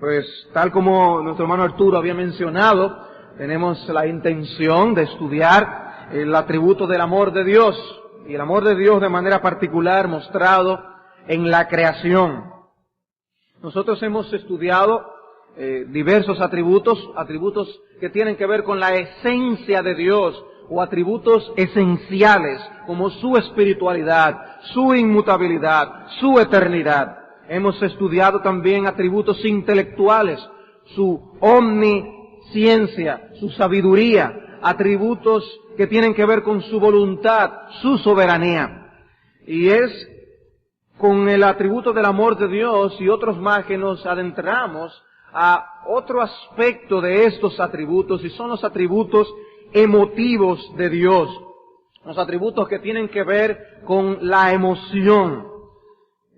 Pues tal como nuestro hermano Arturo había mencionado, tenemos la intención de estudiar el atributo del amor de Dios, y el amor de Dios de manera particular mostrado en la creación. Nosotros hemos estudiado diversos atributos que tienen que ver con la esencia de Dios, o atributos esenciales, como su espiritualidad, su inmutabilidad, su eternidad. Hemos estudiado también atributos intelectuales, su omnisciencia, su sabiduría, atributos que tienen que ver con su voluntad, su soberanía. Y es con el atributo del amor de Dios y otros más que nos adentramos a otro aspecto de estos atributos, y son los atributos emotivos de Dios. Los atributos que tienen que ver con la emoción.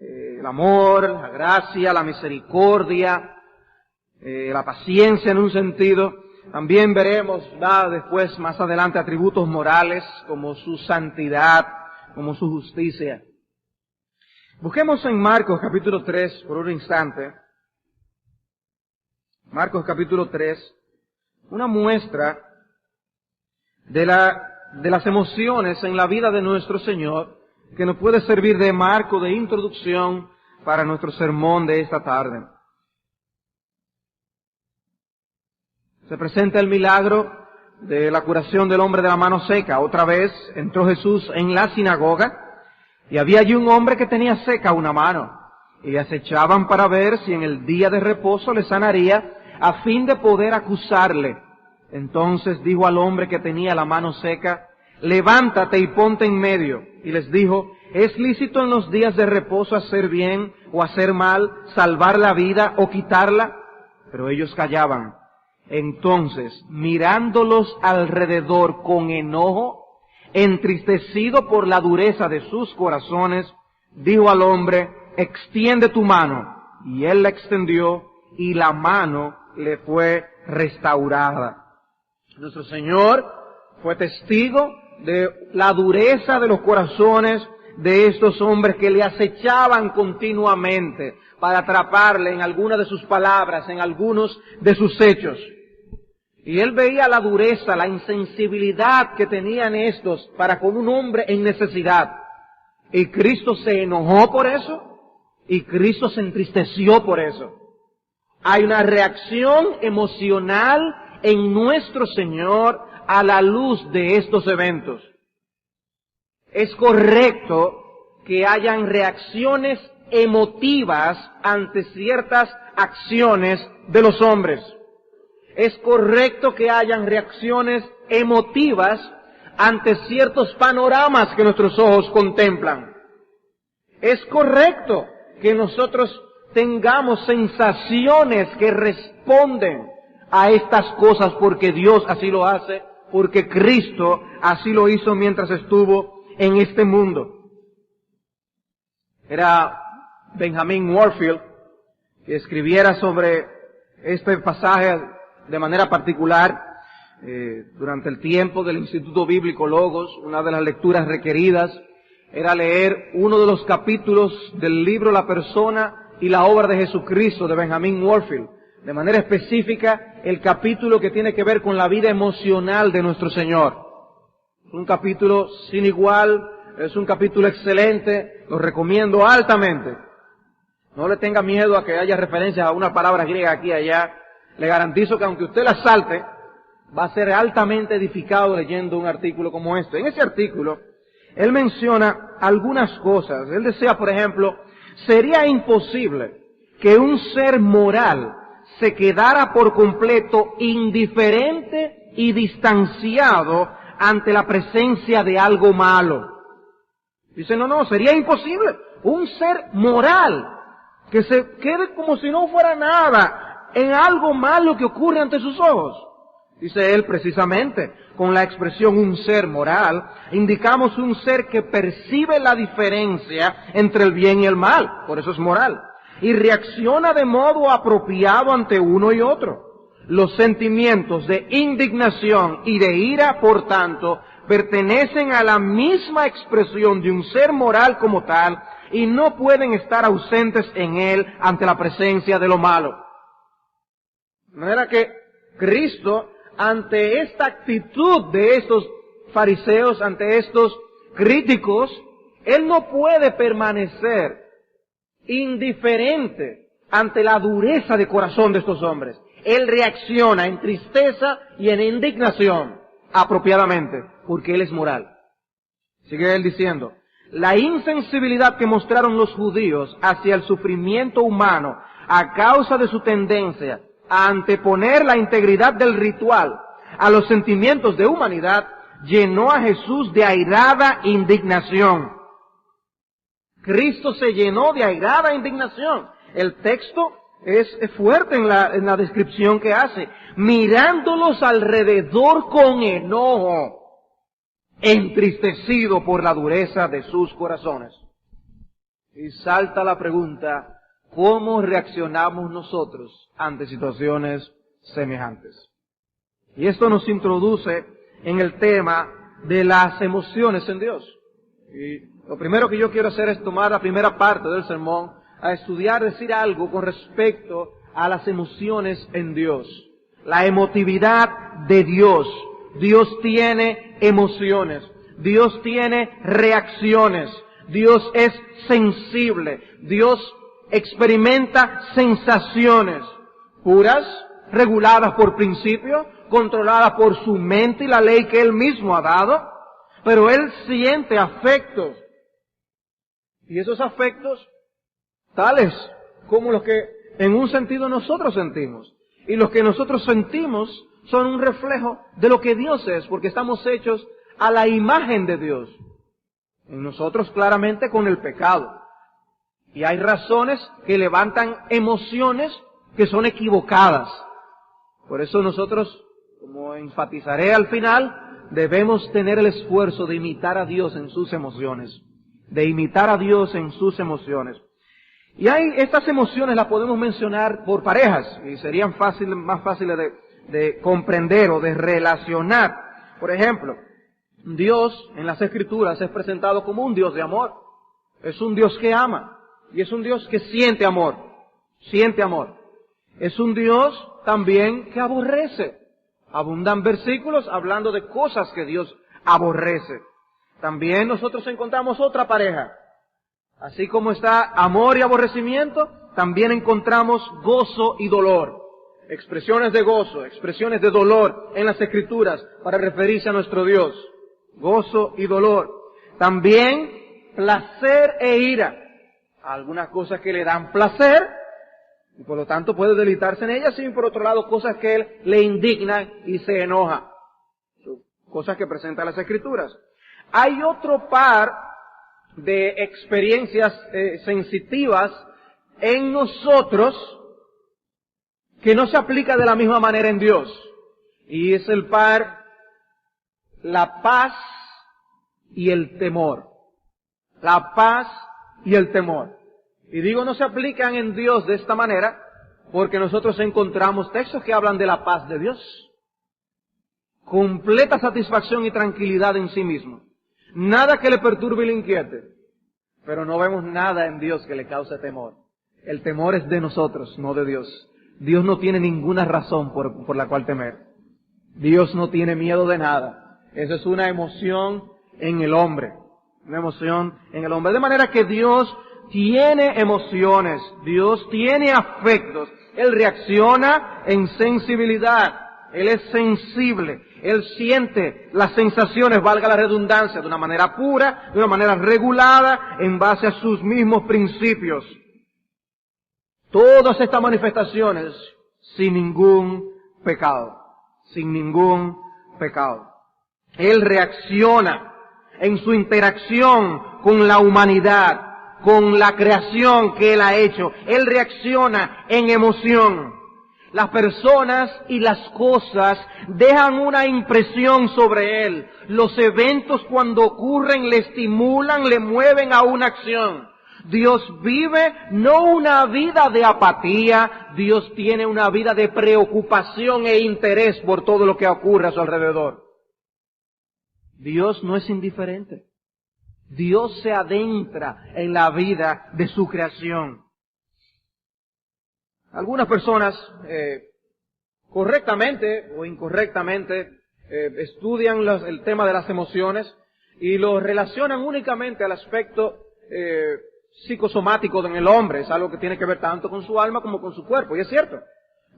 El amor, la gracia, la misericordia, la paciencia en un sentido. También veremos después, más adelante, atributos morales como su santidad, como su justicia. Busquemos en Marcos capítulo 3 por un instante. Marcos capítulo 3, una muestra de las emociones en la vida de nuestro Señor, que nos puede servir de marco de introducción para nuestro sermón de esta tarde. Se presenta el milagro de la curación del hombre de la mano seca. Otra vez entró Jesús en la sinagoga, y había allí un hombre que tenía seca una mano, y le acechaban para ver si en el día de reposo le sanaría, a fin de poder acusarle. Entonces dijo al hombre que tenía la mano seca: levántate y ponte en medio. Y les dijo: ¿es lícito en los días de reposo hacer bien o hacer mal, salvar la vida o quitarla? Pero ellos callaban. Entonces, mirándolos alrededor con enojo, entristecido por la dureza de sus corazones, dijo al hombre: extiende tu mano. Y él la extendió, y la mano le fue restaurada. Nuestro Señor fue testigo de la dureza de los corazones de estos hombres que le acechaban continuamente para atraparle en alguna de sus palabras, en algunos de sus hechos. Y Él veía la dureza, la insensibilidad que tenían estos para con un hombre en necesidad. Y Cristo se enojó por eso, y Cristo se entristeció por eso. Hay una reacción emocional en nuestro Señor a la luz de estos eventos. Es correcto que hayan reacciones emotivas ante ciertas acciones de los hombres. Es correcto que hayan reacciones emotivas ante ciertos panoramas que nuestros ojos contemplan. Es correcto que nosotros tengamos sensaciones que responden a estas cosas porque Dios así lo hace, porque Cristo así lo hizo mientras estuvo en este mundo. Era Benjamin Warfield que escribiera sobre este pasaje de manera particular durante el tiempo del Instituto Bíblico Logos. Una de las lecturas requeridas era leer uno de los capítulos del libro La persona y la obra de Jesucristo de Benjamin Warfield. De manera específica, el capítulo que tiene que ver con la vida emocional de nuestro Señor. Es un capítulo sin igual, es un capítulo excelente, lo recomiendo altamente. No le tenga miedo a que haya referencias a una palabra griega aquí y allá. Le garantizo que aunque usted la salte, va a ser altamente edificado leyendo un artículo como este. En ese artículo, él menciona algunas cosas. Él desea, por ejemplo, sería imposible que un ser moral se quedara por completo indiferente y distanciado ante la presencia de algo malo. Dice, no, sería imposible. Un ser moral que se quede como si no fuera nada en algo malo que ocurre ante sus ojos. Dice él precisamente, con la expresión un ser moral, indicamos un ser que percibe la diferencia entre el bien y el mal, por eso es moral, y reacciona de modo apropiado ante uno y otro. Los sentimientos de indignación y de ira, por tanto, pertenecen a la misma expresión de un ser moral como tal y no pueden estar ausentes en él ante la presencia de lo malo. De manera que Cristo, ante esta actitud de estos fariseos, ante estos críticos, Él no puede permanecer indiferente ante la dureza de corazón de estos hombres. Él reacciona en tristeza y en indignación, apropiadamente, porque Él es moral. Sigue Él diciendo, la insensibilidad que mostraron los judíos hacia el sufrimiento humano a causa de su tendencia a anteponer la integridad del ritual a los sentimientos de humanidad, llenó a Jesús de airada indignación. Cristo se llenó de airada indignación. El texto es fuerte en la descripción que hace. Mirándolos alrededor con enojo, entristecido por la dureza de sus corazones. Y salta la pregunta, ¿cómo reaccionamos nosotros ante situaciones semejantes? Y esto nos introduce en el tema de las emociones en Dios. Y lo primero que yo quiero hacer es tomar la primera parte del sermón a estudiar, decir algo con respecto a las emociones en Dios. La emotividad de Dios. Dios tiene emociones. Dios tiene reacciones. Dios es sensible. Dios experimenta sensaciones puras, reguladas por principio, controladas por su mente y la ley que Él mismo ha dado, pero Él siente afectos. Y esos afectos, tales como los que en un sentido nosotros sentimos. Y los que nosotros sentimos son un reflejo de lo que Dios es, porque estamos hechos a la imagen de Dios. En nosotros claramente con el pecado. Y hay razones que levantan emociones que son equivocadas. Por eso nosotros, como enfatizaré al final, debemos tener el esfuerzo de imitar a Dios en sus emociones. De imitar a Dios en sus emociones. Y estas emociones las podemos mencionar por parejas, y serían más fáciles de comprender o de relacionar. Por ejemplo, Dios en las Escrituras es presentado como un Dios de amor. Es un Dios que ama. Y es un Dios que siente amor. Siente amor. Es un Dios también que aborrece. Abundan versículos hablando de cosas que Dios aborrece. También nosotros encontramos otra pareja. Así como está amor y aborrecimiento, también encontramos gozo y dolor. Expresiones de gozo, expresiones de dolor en las Escrituras para referirse a nuestro Dios. Gozo y dolor. También placer e ira. Algunas cosas que le dan placer, y por lo tanto puede deleitarse en ellas, y por otro lado cosas que Él le indignan y se enoja. Son cosas que presentan las Escrituras. Hay otro par de experiencias sensitivas en nosotros que no se aplica de la misma manera en Dios. Y es el par, la paz y el temor. La paz y el temor. Y digo no se aplican en Dios de esta manera porque nosotros encontramos textos que hablan de la paz de Dios. Completa satisfacción y tranquilidad en sí mismo. Nada que le perturbe y le inquiete. Pero no vemos nada en Dios que le cause temor. El temor es de nosotros, no de Dios. Dios no tiene ninguna razón por la cual temer. Dios no tiene miedo de nada. Eso es una emoción en el hombre. Una emoción en el hombre. De manera que Dios tiene emociones. Dios tiene afectos. Él reacciona en sensibilidad. Él es sensible. Él siente las sensaciones, valga la redundancia, de una manera pura, de una manera regulada, en base a sus mismos principios. Todas estas manifestaciones sin ningún pecado. Sin ningún pecado. Él reacciona en su interacción con la humanidad, con la creación que Él ha hecho. Él reacciona en emoción. Las personas y las cosas dejan una impresión sobre Él. Los eventos cuando ocurren le estimulan, le mueven a una acción. Dios vive no una vida de apatía, Dios tiene una vida de preocupación e interés por todo lo que ocurre a su alrededor. Dios no es indiferente. Dios se adentra en la vida de su creación. Algunas personas correctamente o incorrectamente estudian el tema de las emociones y lo relacionan únicamente al aspecto psicosomático en el hombre. Es algo que tiene que ver tanto con su alma como con su cuerpo. Y es cierto,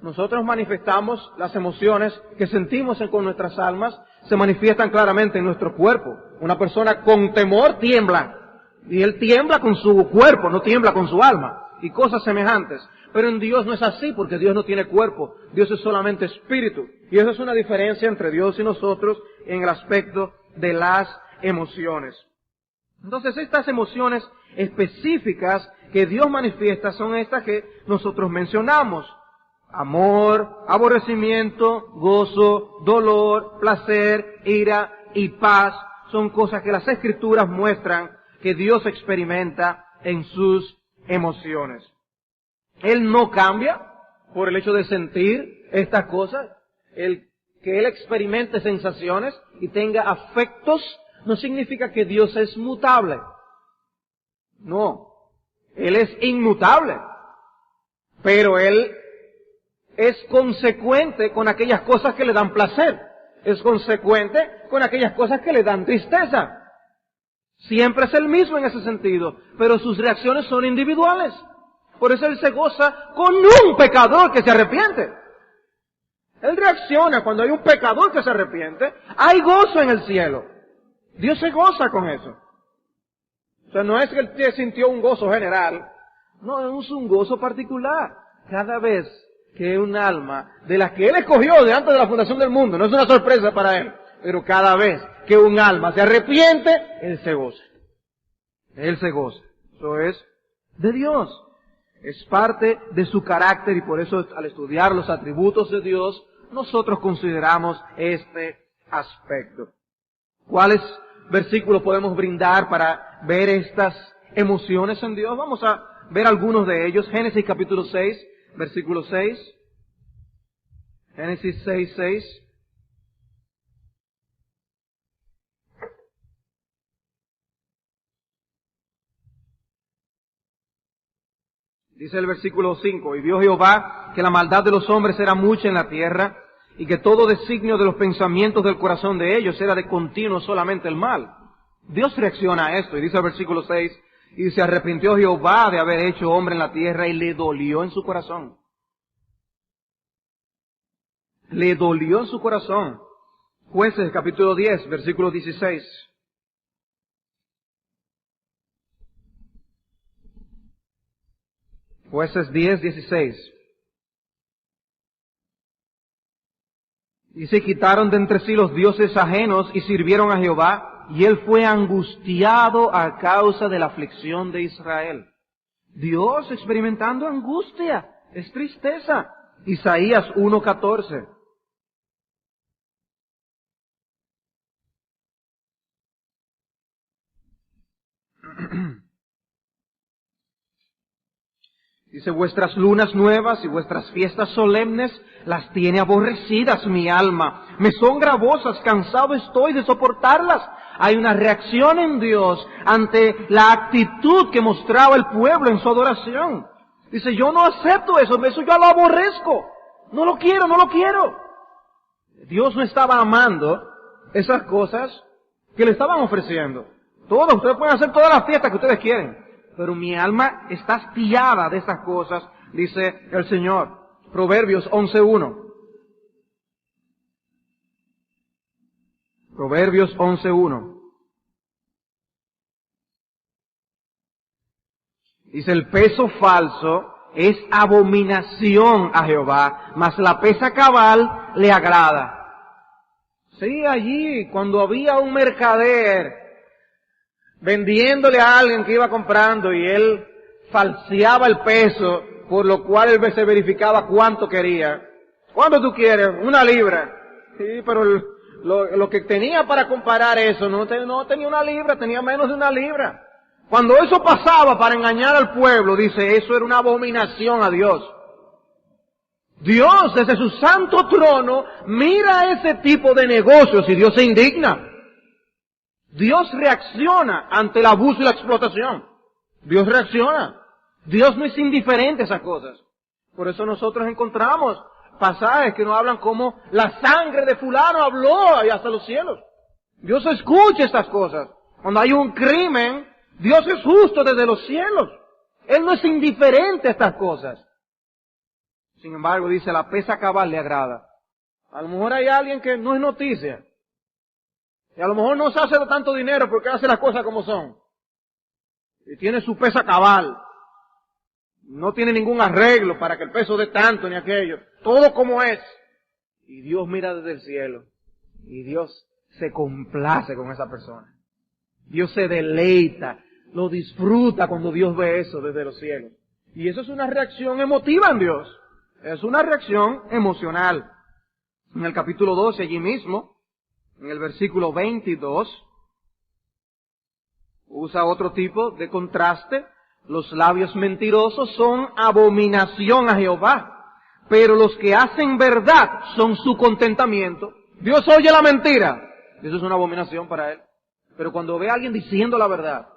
nosotros manifestamos las emociones que sentimos con nuestras almas, se manifiestan claramente en nuestro cuerpo. Una persona con temor tiembla, y él tiembla con su cuerpo, no tiembla con su alma, y cosas semejantes. Pero en Dios no es así, porque Dios no tiene cuerpo, Dios es solamente espíritu. Y esa es una diferencia entre Dios y nosotros en el aspecto de las emociones. Entonces, estas emociones específicas que Dios manifiesta son estas que nosotros mencionamos. Amor, aborrecimiento, gozo, dolor, placer, ira y paz. Son cosas que las Escrituras muestran que Dios experimenta en sus emociones. Él no cambia por el hecho de sentir estas cosas. Que Él experimente sensaciones y tenga afectos no significa que Dios es mutable. No. Él es inmutable. Pero Él es consecuente con aquellas cosas que le dan placer. Es consecuente con aquellas cosas que le dan tristeza. Siempre es el mismo en ese sentido, pero sus reacciones son individuales. Por eso Él se goza con un pecador que se arrepiente. Él reacciona cuando hay un pecador que se arrepiente. Hay gozo en el cielo. Dios se goza con eso. O sea, no es que Él sintió un gozo general. No, es un gozo particular. Cada vez que un alma de las que Él escogió de antes de la fundación del mundo, no es una sorpresa para Él, pero cada vez que un alma se arrepiente, Él se goza. Él se goza. Eso es de Dios. Es parte de su carácter y por eso al estudiar los atributos de Dios, nosotros consideramos este aspecto. ¿Cuáles versículos podemos brindar para ver estas emociones en Dios? Vamos a ver algunos de ellos. Génesis capítulo 6, versículo 6. Génesis 6, 6. Dice el versículo 5, y vio Jehová que la maldad de los hombres era mucha en la tierra, y que todo designio de los pensamientos del corazón de ellos era de continuo solamente el mal. Dios reacciona a esto, y dice el versículo 6, y se arrepintió Jehová de haber hecho hombre en la tierra, y le dolió en su corazón. Le dolió en su corazón. Jueces capítulo 10, versículo 16. Jueces 10, 16. Y se quitaron de entre sí los dioses ajenos y sirvieron a Jehová, y él fue angustiado a causa de la aflicción de Israel. Dios experimentando angustia, es tristeza. Isaías 1:14. Dice, vuestras lunas nuevas y vuestras fiestas solemnes las tiene aborrecidas mi alma. Me son gravosas, cansado estoy de soportarlas. Hay una reacción en Dios ante la actitud que mostraba el pueblo en su adoración. Dice, yo no acepto eso yo lo aborrezco. No lo quiero, no lo quiero. Dios no estaba amando esas cosas que le estaban ofreciendo. Ustedes pueden hacer todas las fiestas que ustedes quieren. Pero mi alma está hastiada de esas cosas, dice el Señor. Proverbios 11:1. Proverbios 11:1. Dice, el peso falso es abominación a Jehová, mas la pesa cabal le agrada. Sí, allí, cuando había un mercader vendiéndole a alguien que iba comprando y él falseaba el peso, por lo cual él se verificaba cuánto quería. ¿Cuánto tú quieres? 1 libra. Sí, pero lo que tenía para comparar eso no tenía 1 libra, tenía menos de 1 libra. Cuando eso pasaba para engañar al pueblo, dice, eso era una abominación a Dios. Dios, desde su santo trono, mira ese tipo de negocios y Dios se indigna. Dios reacciona ante el abuso y la explotación. Dios reacciona. Dios no es indiferente a esas cosas. Por eso nosotros encontramos pasajes que nos hablan cómo la sangre de fulano habló hasta los cielos. Dios escucha estas cosas. Cuando hay un crimen, Dios es justo desde los cielos. Él no es indiferente a estas cosas. Sin embargo, dice, la pesa cabal le agrada. A lo mejor hay alguien que no es noticia. Y a lo mejor no se hace de tanto dinero porque hace las cosas como son. Y tiene su pesa cabal. No tiene ningún arreglo para que el peso dé tanto ni aquello. Todo como es. Y Dios mira desde el cielo. Y Dios se complace con esa persona. Dios se deleita, lo disfruta cuando Dios ve eso desde los cielos. Y eso es una reacción emotiva en Dios. Es una reacción emocional. En el capítulo 12, allí mismo, en el versículo 22, usa otro tipo de contraste. Los labios mentirosos son abominación a Jehová, pero los que hacen verdad son su contentamiento. Dios oye la mentira. Eso es una abominación para Él. Pero cuando ve a alguien diciendo la verdad,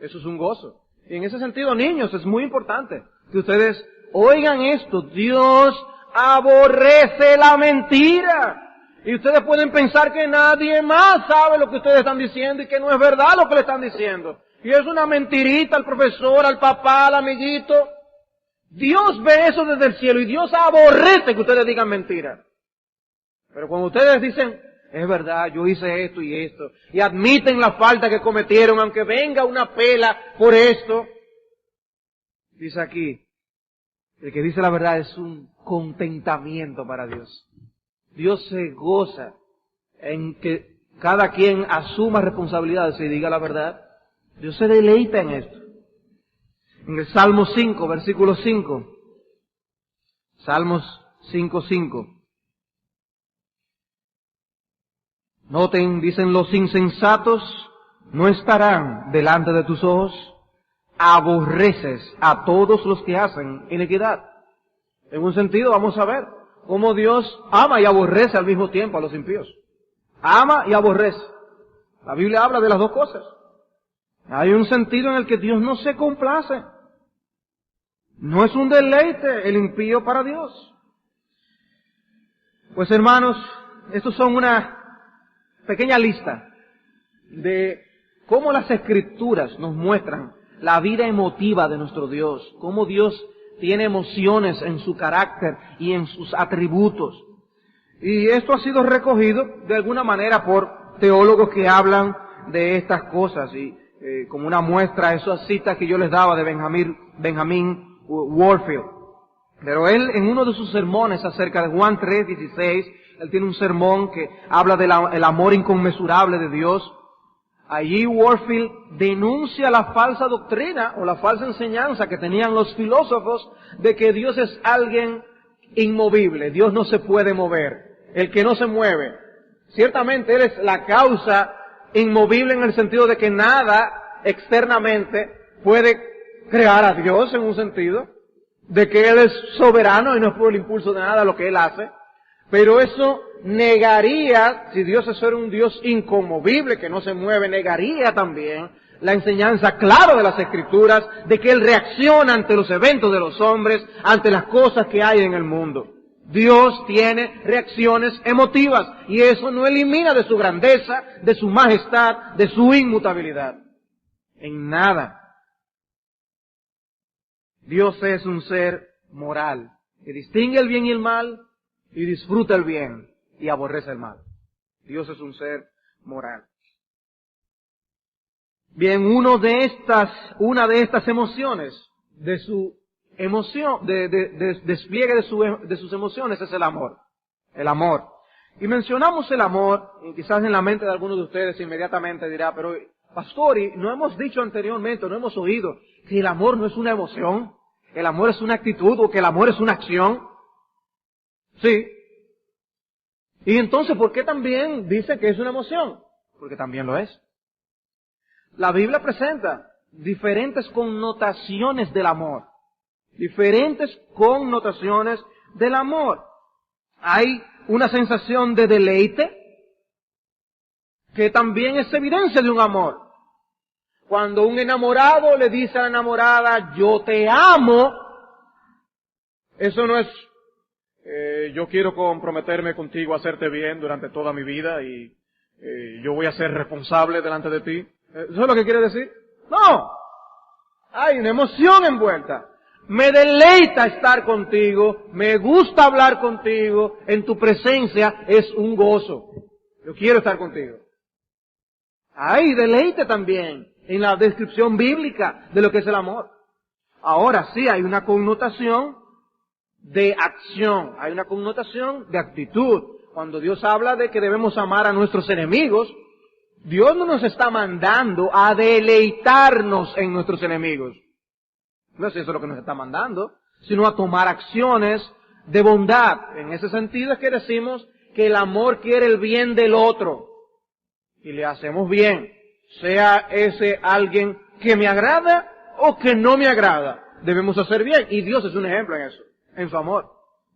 eso es un gozo. Y en ese sentido, niños, es muy importante que ustedes oigan esto. Dios aborrece la mentira. Y ustedes pueden pensar que nadie más sabe lo que ustedes están diciendo y que no es verdad lo que le están diciendo. Y es una mentirita al profesor, al papá, al amiguito. Dios ve eso desde el cielo y Dios aborrece que ustedes digan mentiras. Pero cuando ustedes dicen, es verdad, yo hice esto y esto, y admiten la falta que cometieron, aunque venga una pela por esto, dice aquí, el que dice la verdad es un contentamiento para Dios. Dios se goza en que cada quien asuma responsabilidades y diga la verdad. Dios se deleita en esto. En el Salmo 5, versículo 5. Salmos 5:5. Noten, dicen, los insensatos no estarán delante de tus ojos. Aborreces a todos los que hacen iniquidad. En un sentido, vamos a ver cómo Dios ama y aborrece al mismo tiempo a los impíos. Ama y aborrece. La Biblia habla de las dos cosas. Hay un sentido en el que Dios no se complace. No es un deleite el impío para Dios. Pues hermanos, estos son una pequeña lista de cómo las Escrituras nos muestran la vida emotiva de nuestro Dios, cómo Dios tiene emociones en su carácter y en sus atributos. Y esto ha sido recogido de alguna manera por teólogos que hablan de estas cosas. Y como una muestra, esas citas que yo les daba de Benjamin Warfield. Pero él, en uno de sus sermones acerca de Juan 3:16, él tiene un sermón que habla del amor inconmensurable de Dios. Allí Warfield denuncia la falsa doctrina o la falsa enseñanza que tenían los filósofos de que Dios es alguien inmovible, Dios no se puede mover, el que no se mueve. Ciertamente Él es la causa inmovible en el sentido de que nada externamente puede crear a Dios en un sentido, de que Él es soberano y no es por el impulso de nada lo que Él hace. Pero eso negaría, si Dios es un Dios inconmovible, que no se mueve, negaría también la enseñanza clara de las Escrituras de que Él reacciona ante los eventos de los hombres, ante las cosas que hay en el mundo. Dios tiene reacciones emotivas y eso no elimina de su grandeza, de su majestad, de su inmutabilidad. En nada. Dios es un ser moral, que distingue el bien y el mal, y disfruta el bien y aborrece el mal. Dios es un ser moral. Bien, una de estas emociones, de su emoción, despliegue de sus emociones es el amor. El amor. Y mencionamos el amor, y quizás en la mente de algunos de ustedes inmediatamente dirá, pero pastor, y no hemos dicho anteriormente, no hemos oído que el amor no es una emoción, el amor es una actitud o que el amor es una acción. Sí. Y entonces, ¿por qué también dice que es una emoción? Porque también lo es. La Biblia presenta diferentes connotaciones del amor. Diferentes connotaciones del amor. Hay una sensación de deleite que también es evidencia de un amor. Cuando un enamorado le dice a la enamorada, yo te amo, eso no es yo quiero comprometerme contigo a hacerte bien durante toda mi vida y yo voy a ser responsable delante de ti. ¿Eso es lo que quiere decir? No. Hay una emoción envuelta. Me deleita estar contigo, me gusta hablar contigo, en tu presencia es un gozo. Yo quiero estar contigo. Hay deleite también en la descripción bíblica de lo que es el amor. Ahora sí, hay una connotación de acción, hay una connotación de actitud. Cuando Dios habla de que debemos amar a nuestros enemigos, Dios no nos está mandando a deleitarnos en nuestros enemigos. No es eso lo que nos está mandando, sino a tomar acciones de bondad. En ese sentido es que decimos que el amor quiere el bien del otro. Y le hacemos bien, sea ese alguien que me agrada o que no me agrada. Debemos hacer bien. Y Dios es un ejemplo en eso, en su amor.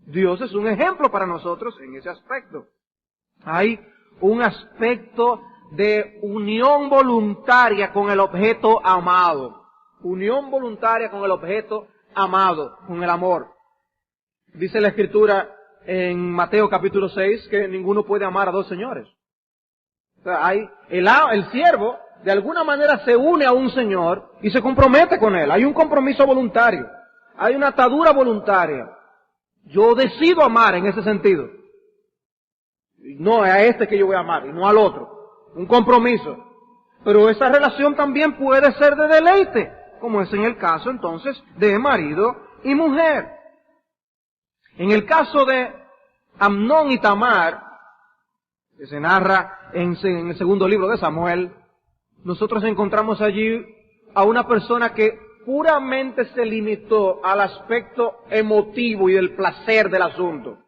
Dios es un ejemplo para nosotros en ese aspecto. Hay un aspecto de unión voluntaria con el objeto amado. Unión voluntaria con el objeto amado, con el amor. Dice la Escritura en Mateo capítulo 6 que ninguno puede amar a dos señores. O sea, el siervo de alguna manera se une a un señor y se compromete con él. Hay un compromiso voluntario. Hay una atadura voluntaria. Yo decido amar en ese sentido. No a este que yo voy a amar y no al otro. Un compromiso. Pero esa relación también puede ser de deleite, como es en el caso entonces de marido y mujer. En el caso de Amnón y Tamar, que se narra en el segundo libro de Samuel, nosotros encontramos allí a una persona que puramente se limitó al aspecto emotivo y del placer del asunto.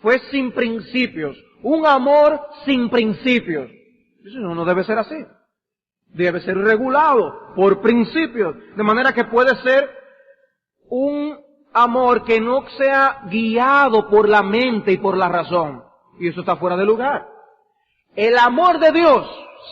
Fue sin principios, un amor sin principios. Eso no debe ser así. Debe ser regulado por principios, de manera que puede ser un amor que no sea guiado por la mente y por la razón. Y eso está fuera de lugar. El amor de Dios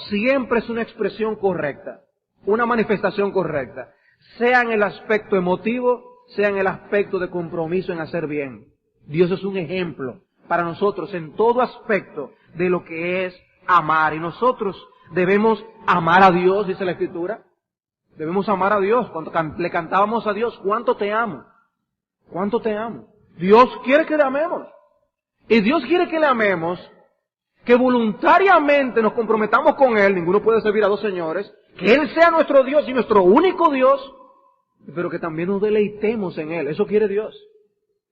siempre es una expresión correcta, una manifestación correcta, sea en el aspecto emotivo, sea en el aspecto de compromiso en hacer bien. Dios es un ejemplo para nosotros en todo aspecto de lo que es amar. Y nosotros debemos amar a Dios, dice la Escritura. Debemos amar a Dios. Cuando le cantábamos a Dios, ¿cuánto te amo? ¿Cuánto te amo? Dios quiere que le amemos. Y Dios quiere que le amemos, que voluntariamente nos comprometamos con Él. Ninguno puede servir a dos señores. Que Él sea nuestro Dios y nuestro único Dios, pero que también nos deleitemos en Él. Eso quiere Dios.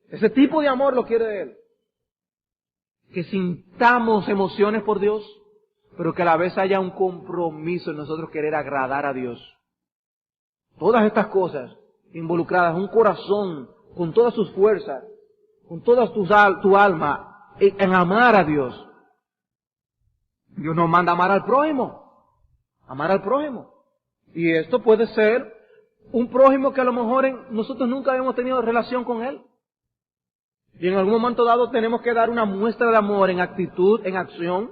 Ese tipo de amor lo quiere Él. Que sintamos emociones por Dios, pero que a la vez haya un compromiso en nosotros querer agradar a Dios. Todas estas cosas involucradas, un corazón con todas sus fuerzas, con toda tu alma, en amar a Dios. Dios nos manda a amar al prójimo. Amar al prójimo. Y esto puede ser un prójimo que a lo mejor nosotros nunca hemos tenido relación con él. Y en algún momento dado tenemos que dar una muestra de amor en actitud, en acción.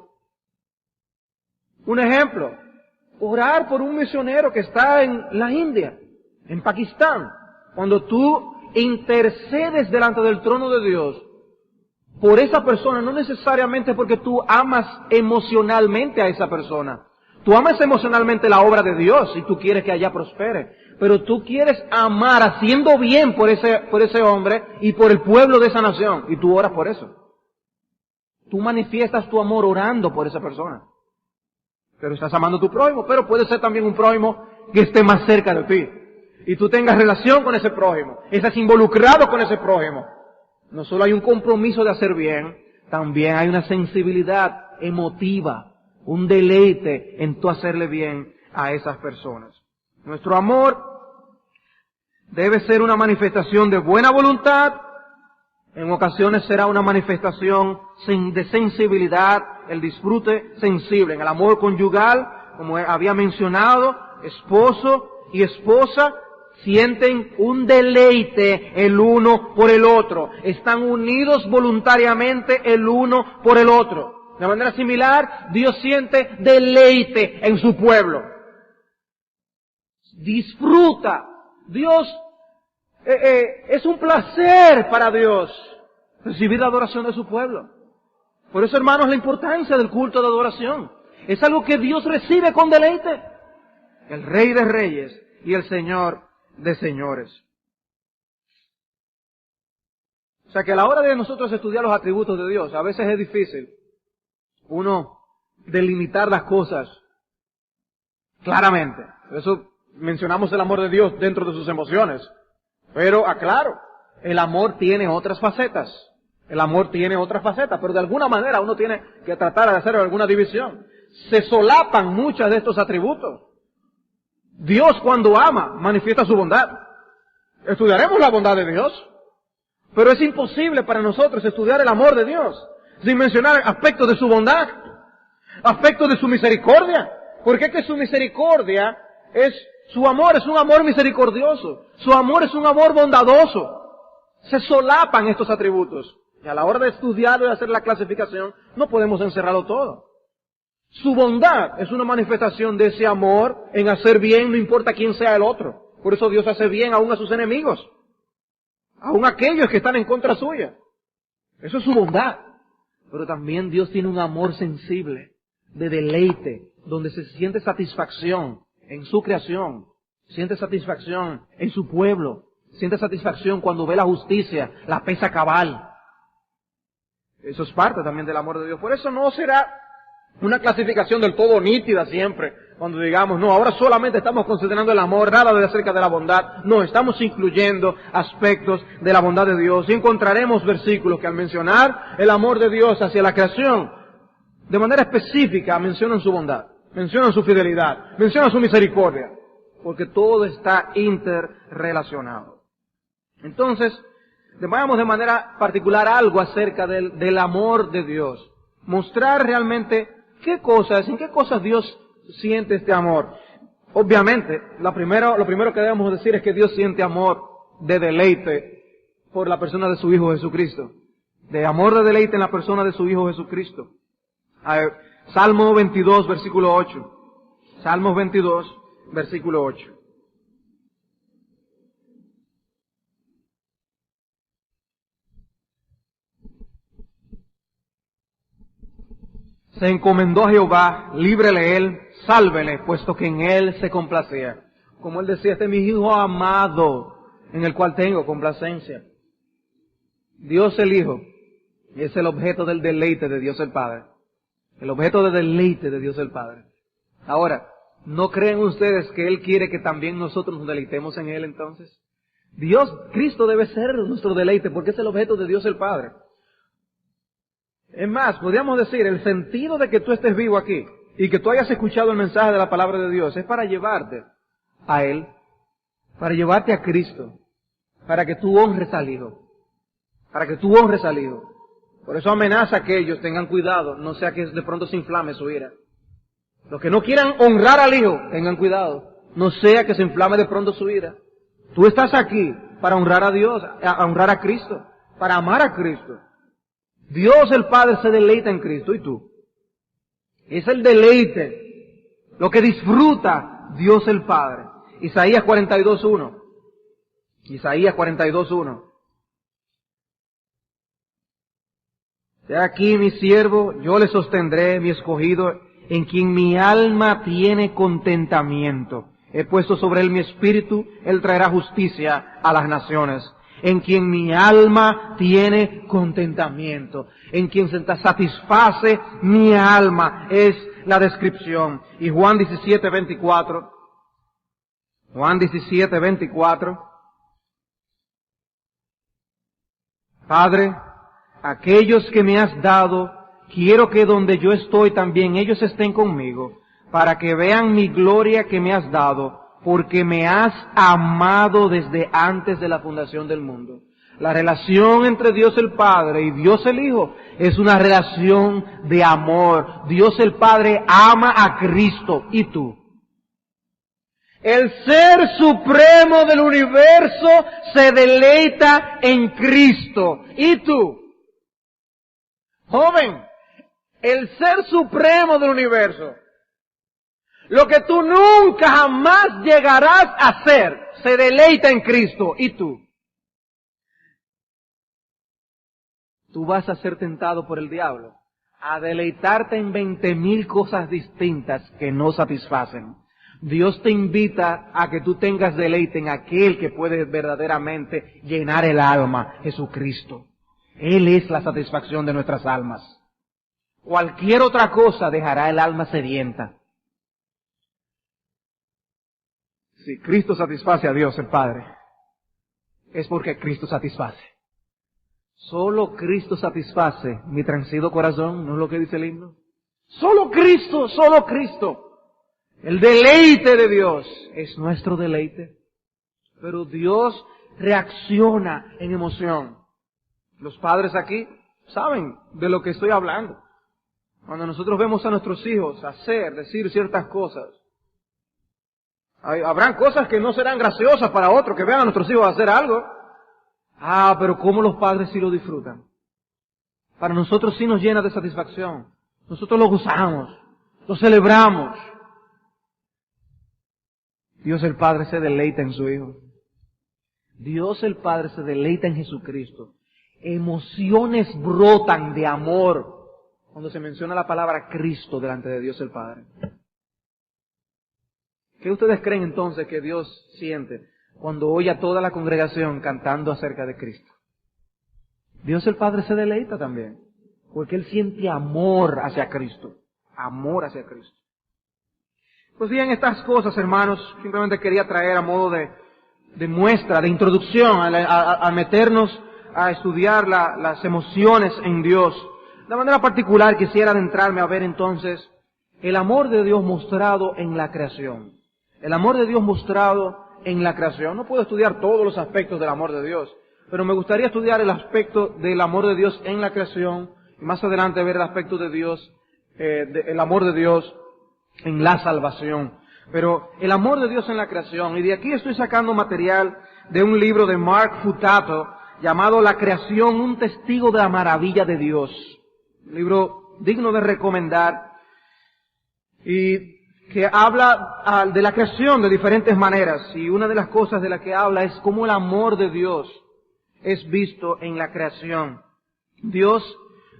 Un ejemplo, orar por un misionero que está en la India, en Pakistán. Cuando tú intercedes delante del trono de Dios por esa persona, no necesariamente porque tú amas emocionalmente a esa persona. Tú amas emocionalmente la obra de Dios y tú quieres que allá prospere. Pero tú quieres amar haciendo bien por ese hombre y por el pueblo de esa nación. Y tú oras por eso. Tú manifiestas tu amor orando por esa persona. Pero estás amando a tu prójimo. Pero puede ser también un prójimo que esté más cerca de ti. Y tú tengas relación con ese prójimo. Estás involucrado con ese prójimo. No solo hay un compromiso de hacer bien, también hay una sensibilidad emotiva, un deleite en tú hacerle bien a esas personas. Nuestro amor debe ser una manifestación de buena voluntad, en ocasiones será una manifestación de sensibilidad, el disfrute sensible. En el amor conyugal, como había mencionado, esposo y esposa sienten un deleite el uno por el otro. Están unidos voluntariamente el uno por el otro. De manera similar, Dios siente deleite en su pueblo. Disfruta. Dios, es un placer para Dios recibir la adoración de su pueblo. Por eso, hermanos, la importancia del culto de adoración. Es algo que Dios recibe con deleite. El Rey de Reyes y el Señor de Señores. O sea que a la hora de nosotros estudiar los atributos de Dios, a veces es difícil uno delimitar las cosas claramente. Por eso mencionamos el amor de Dios dentro de sus emociones. Pero aclaro, el amor tiene otras facetas. El amor tiene otras facetas, pero de alguna manera uno tiene que tratar de hacer alguna división. Se solapan muchos de estos atributos. Dios, cuando ama, manifiesta su bondad. Estudiaremos la bondad de Dios, pero es imposible para nosotros estudiar el amor de Dios sin mencionar aspectos de su bondad, aspectos de su misericordia. Porque es que su misericordia su amor es un amor misericordioso, su amor es un amor bondadoso. Se solapan estos atributos. Y a la hora de estudiar y de hacer la clasificación, no podemos encerrarlo todo. Su bondad es una manifestación de ese amor en hacer bien, no importa quién sea el otro. Por eso Dios hace bien aún a sus enemigos, aún a aquellos que están en contra suya. Eso es su bondad. Pero también Dios tiene un amor sensible, de deleite, donde se siente satisfacción en su creación, siente satisfacción en su pueblo, siente satisfacción cuando ve la justicia, la pesa cabal. Eso es parte también del amor de Dios. Por eso no será una clasificación del todo nítida siempre, cuando digamos, no, ahora solamente estamos considerando el amor, nada de acerca de la bondad. No, estamos incluyendo aspectos de la bondad de Dios. Y encontraremos versículos que al mencionar el amor de Dios hacia la creación, de manera específica mencionan su bondad, mencionan su fidelidad, mencionan su misericordia, porque todo está interrelacionado. Entonces, veamos de manera particular algo acerca del amor de Dios. Mostrar realmente en qué cosas Dios siente este amor. Obviamente, lo primero que debemos decir es que Dios siente amor de deleite por la persona de su Hijo Jesucristo. De amor de deleite en la persona de su Hijo Jesucristo. Salmo 22, versículo 8. Salmos 22, versículo 8. Se encomendó a Jehová, líbrele él, sálvele, puesto que en él se complacía. Como él decía, este es mi Hijo amado, en el cual tengo complacencia. Dios el Hijo es el objeto del deleite de Dios el Padre. El objeto de deleite de Dios el Padre. Ahora, ¿no creen ustedes que Él quiere que también nosotros nos deleitemos en Él entonces? Cristo debe ser nuestro deleite porque es el objeto de Dios el Padre. Es más, podríamos decir, el sentido de que tú estés vivo aquí y que tú hayas escuchado el mensaje de la palabra de Dios es para llevarte a Él, para llevarte a Cristo, para que tú honres al Hijo, para que tú honres al Hijo. Por eso amenaza que ellos tengan cuidado, no sea que de pronto se inflame su ira. Los que no quieran honrar al Hijo, tengan cuidado, no sea que se inflame de pronto su ira. Tú estás aquí para honrar a Dios, a honrar a Cristo, para amar a Cristo. Dios el Padre se deleita en Cristo, ¿y tú? Es el deleite, lo que disfruta Dios el Padre. Isaías 42:1. Isaías 42:1. He aquí mi siervo, yo le sostendré, mi escogido, en quien mi alma tiene contentamiento. He puesto sobre él mi espíritu, él traerá justicia a las naciones. En quien mi alma tiene contentamiento, en quien se satisface mi alma, es la descripción. Y Juan 17:24, Juan 17:24, Padre, aquellos que me has dado, quiero que donde yo estoy también ellos estén conmigo, para que vean mi gloria que me has dado, porque me has amado desde antes de la fundación del mundo. La relación entre Dios el Padre y Dios el Hijo es una relación de amor. Dios el Padre ama a Cristo y tú. El Ser Supremo del universo se deleita en Cristo y tú. Joven, el Ser Supremo del universo, lo que tú nunca jamás llegarás a ser, se deleita en Cristo. ¿Y tú? tú vas a ser tentado por el diablo a deleitarte en 20,000 cosas distintas que no satisfacen. Dios te invita a que tú tengas deleite en aquel que puede verdaderamente llenar el alma, Jesucristo. Él es la satisfacción de nuestras almas. Cualquier otra cosa dejará el alma sedienta. Si Cristo satisface a Dios el Padre, es porque Cristo satisface. Solo Cristo satisface mi transido corazón, ¿no es lo que dice el himno? Solo Cristo, solo Cristo. El deleite de Dios es nuestro deleite. Pero Dios reacciona en emoción. Los padres aquí saben de lo que estoy hablando. Cuando nosotros vemos a nuestros hijos hacer, decir ciertas cosas, habrán cosas que no serán graciosas para otros, que vean a nuestros hijos hacer algo. Pero cómo los padres sí lo disfrutan. Para nosotros sí nos llena de satisfacción. Nosotros lo gozamos, lo celebramos. Dios el Padre se deleita en su Hijo. Dios el Padre se deleita en Jesucristo. Emociones brotan de amor cuando se menciona la palabra Cristo delante de Dios el Padre. ¿Qué ustedes creen entonces que Dios siente cuando oye a toda la congregación cantando acerca de Cristo? Dios el Padre se deleita también, porque Él siente amor hacia Cristo. Amor hacia Cristo. Pues bien, estas cosas, hermanos, simplemente quería traer a modo de muestra, de introducción, a meternos a estudiar las emociones en Dios. De manera particular quisiera adentrarme a ver entonces el amor de Dios mostrado en la creación. El amor de Dios mostrado en la creación. No puedo estudiar todos los aspectos del amor de Dios, pero me gustaría estudiar el aspecto del amor de Dios en la creación y más adelante ver el aspecto de Dios, el amor de Dios en la salvación. Pero el amor de Dios en la creación, y de aquí estoy sacando material de un libro de Mark Futato llamado La creación, un testigo de la maravilla de Dios. Un libro digno de recomendar y que habla de la creación de diferentes maneras. Y una de las cosas de la que habla es cómo el amor de Dios es visto en la creación. Dios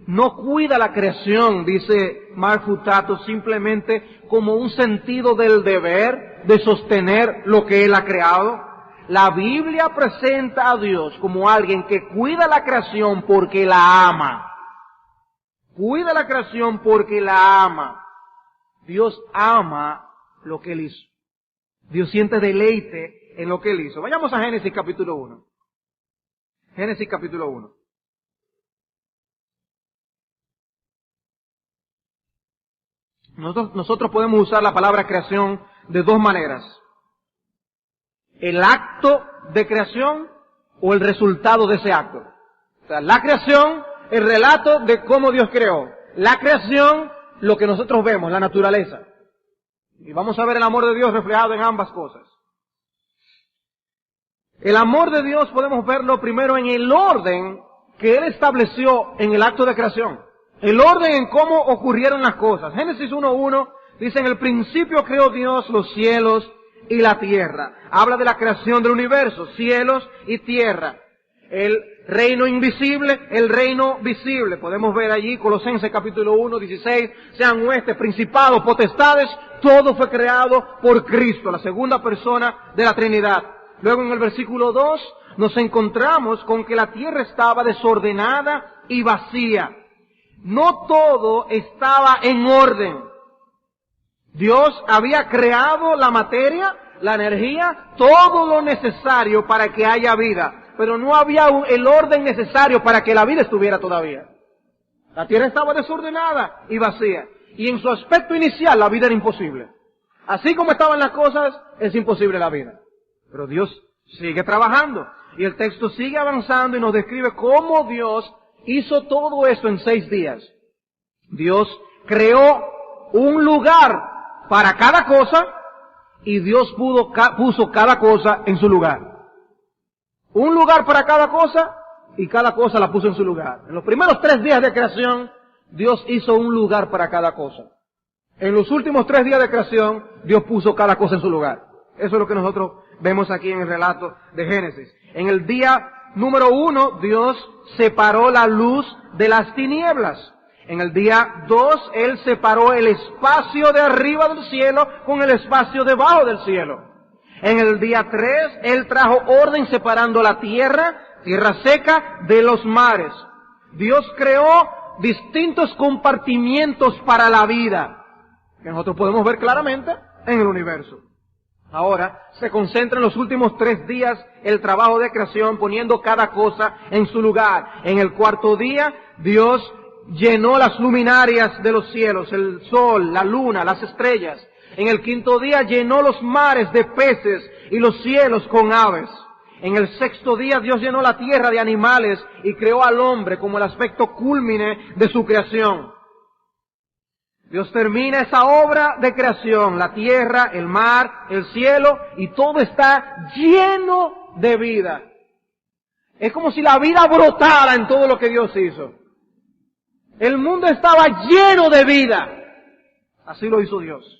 no cuida la creación, dice Mark Futato, simplemente como un sentido del deber de sostener lo que Él ha creado. La Biblia presenta a Dios como alguien que cuida la creación porque la ama. Cuida la creación porque la ama. Dios ama lo que Él hizo. Dios siente deleite en lo que Él hizo. Vayamos a Génesis capítulo 1. Génesis capítulo 1. Nosotros podemos usar la palabra creación de dos maneras. El acto de creación o el resultado de ese acto. O sea, la creación, el relato de cómo Dios creó. La creación, lo que nosotros vemos, la naturaleza. Y vamos a ver el amor de Dios reflejado en ambas cosas. El amor de Dios podemos verlo primero en el orden que Él estableció en el acto de creación. El orden en cómo ocurrieron las cosas. Génesis 1:1 dice, en el principio creó Dios los cielos y la tierra. Habla de la creación del universo, cielos y tierra. El reino invisible, el reino visible. Podemos ver allí Colosenses capítulo 1:16, sean huestes, principados, potestades, todo fue creado por Cristo, la segunda persona de la Trinidad. Luego en el versículo 2 nos encontramos con que la tierra estaba desordenada y vacía. No todo estaba en orden. Dios había creado la materia, la energía, todo lo necesario para que haya vida, pero no había el orden necesario para que la vida estuviera todavía. La tierra estaba desordenada y vacía, y en su aspecto inicial la vida era imposible. Así como estaban las cosas, es imposible la vida. Pero Dios sigue trabajando, y el texto sigue avanzando y nos describe cómo Dios hizo todo eso en 6 días. Dios creó un lugar para cada cosa y Dios puso cada cosa en su lugar. Un lugar para cada cosa y cada cosa la puso en su lugar. En los primeros 3 días de creación, Dios hizo un lugar para cada cosa. En los últimos 3 días de creación, Dios puso cada cosa en su lugar. Eso es lo que nosotros vemos aquí en el relato de Génesis. En el día número 1, Dios separó la luz de las tinieblas. En el día 2, Él separó el espacio de arriba del cielo con el espacio debajo del cielo. En el día 3, Él trajo orden separando la tierra seca, de los mares. Dios creó distintos compartimientos para la vida, que nosotros podemos ver claramente en el universo. Ahora se concentra en los últimos 3 días el trabajo de creación, poniendo cada cosa en su lugar. En el cuarto día, Dios llenó las luminarias de los cielos, el sol, la luna, las estrellas. En el quinto día llenó los mares de peces y los cielos con aves. En el sexto día Dios llenó la tierra de animales y creó al hombre como el aspecto cúlmine de su creación. Dios termina esa obra de creación, la tierra, el mar, el cielo, y todo está lleno de vida. Es como si la vida brotara en todo lo que Dios hizo. El mundo estaba lleno de vida. Así lo hizo Dios.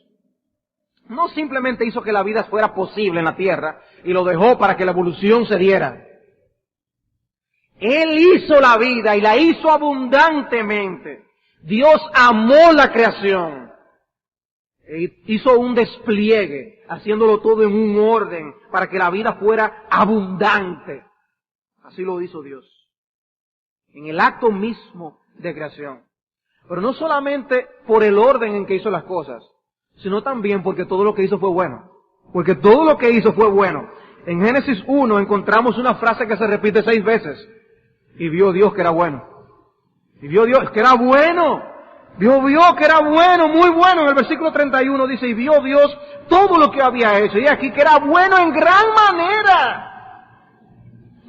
No simplemente hizo que la vida fuera posible en la tierra y lo dejó para que la evolución se diera. Él hizo la vida y la hizo abundantemente. Dios amó la creación. E hizo un despliegue, haciéndolo todo en un orden para que la vida fuera abundante. Así lo hizo Dios. En el acto mismo de creación. Pero no solamente por el orden en que hizo las cosas, sino también porque todo lo que hizo fue bueno. Porque todo lo que hizo fue bueno. En Génesis 1 encontramos una frase que se repite 6 veces. Y vio Dios que era bueno. Y vio Dios que era bueno. Vio que era bueno, muy bueno. En el versículo 31 dice, y vio Dios todo lo que había hecho. Y aquí que era bueno en gran manera.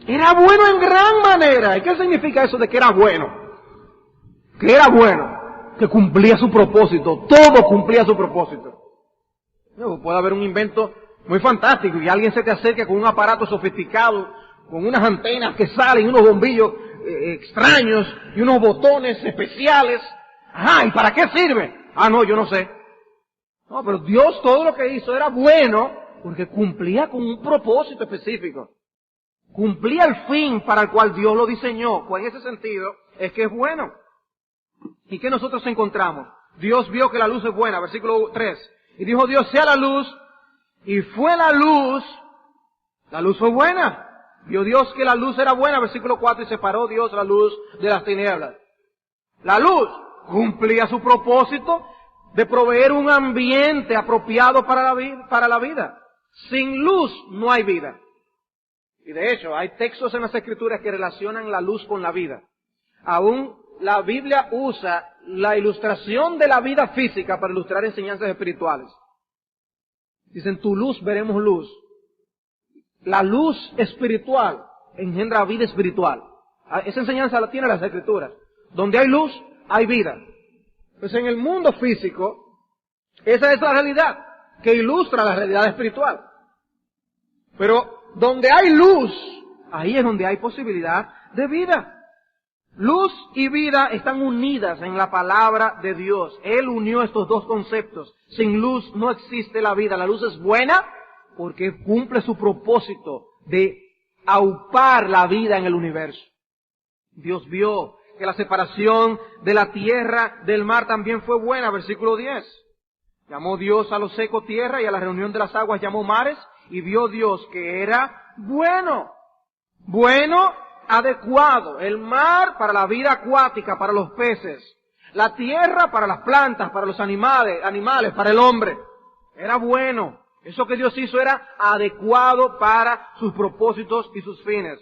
Era bueno en gran manera. ¿Y qué significa eso de que era bueno? Que era bueno. Que cumplía su propósito, todo cumplía su propósito. Puede haber un invento muy fantástico y alguien se te acerca con un aparato sofisticado, con unas antenas que salen, unos bombillos extraños y unos botones especiales. Ajá, ¿y para qué sirve? Ah, no, yo no sé. No, pero Dios todo lo que hizo era bueno porque cumplía con un propósito específico. Cumplía el fin para el cual Dios lo diseñó. Pues en ese sentido es que es bueno. ¿Y qué nosotros encontramos? Dios vio que la luz es buena, versículo 3. Y dijo Dios, sea la luz, y fue la luz fue buena. Vio Dios que la luz era buena, versículo 4, y separó Dios la luz de las tinieblas. La luz cumplía su propósito de proveer un ambiente apropiado para la vida. Sin luz no hay vida. Y de hecho, hay textos en las Escrituras que relacionan la luz con la vida. Aún la Biblia usa la ilustración de la vida física para ilustrar enseñanzas espirituales. Dicen, tu luz veremos luz. La luz espiritual engendra vida espiritual. Esa enseñanza la tiene las Escrituras. Donde hay luz, hay vida. Pues en el mundo físico, esa es la realidad que ilustra la realidad espiritual. Pero donde hay luz, ahí es donde hay posibilidad de vida. Luz y vida están unidas en la palabra de Dios. Él unió estos dos conceptos. Sin luz no existe la vida. La luz es buena porque cumple su propósito de aupar la vida en el universo. Dios vio que la separación de la tierra del mar también fue buena. Versículo 10. Llamó Dios a lo seco tierra y a la reunión de las aguas llamó mares. Y vio Dios que era bueno. Bueno, adecuado. El mar para la vida acuática, para los peces. La tierra para las plantas, para los animales, para el hombre. Era bueno. Eso que Dios hizo era adecuado para sus propósitos y sus fines.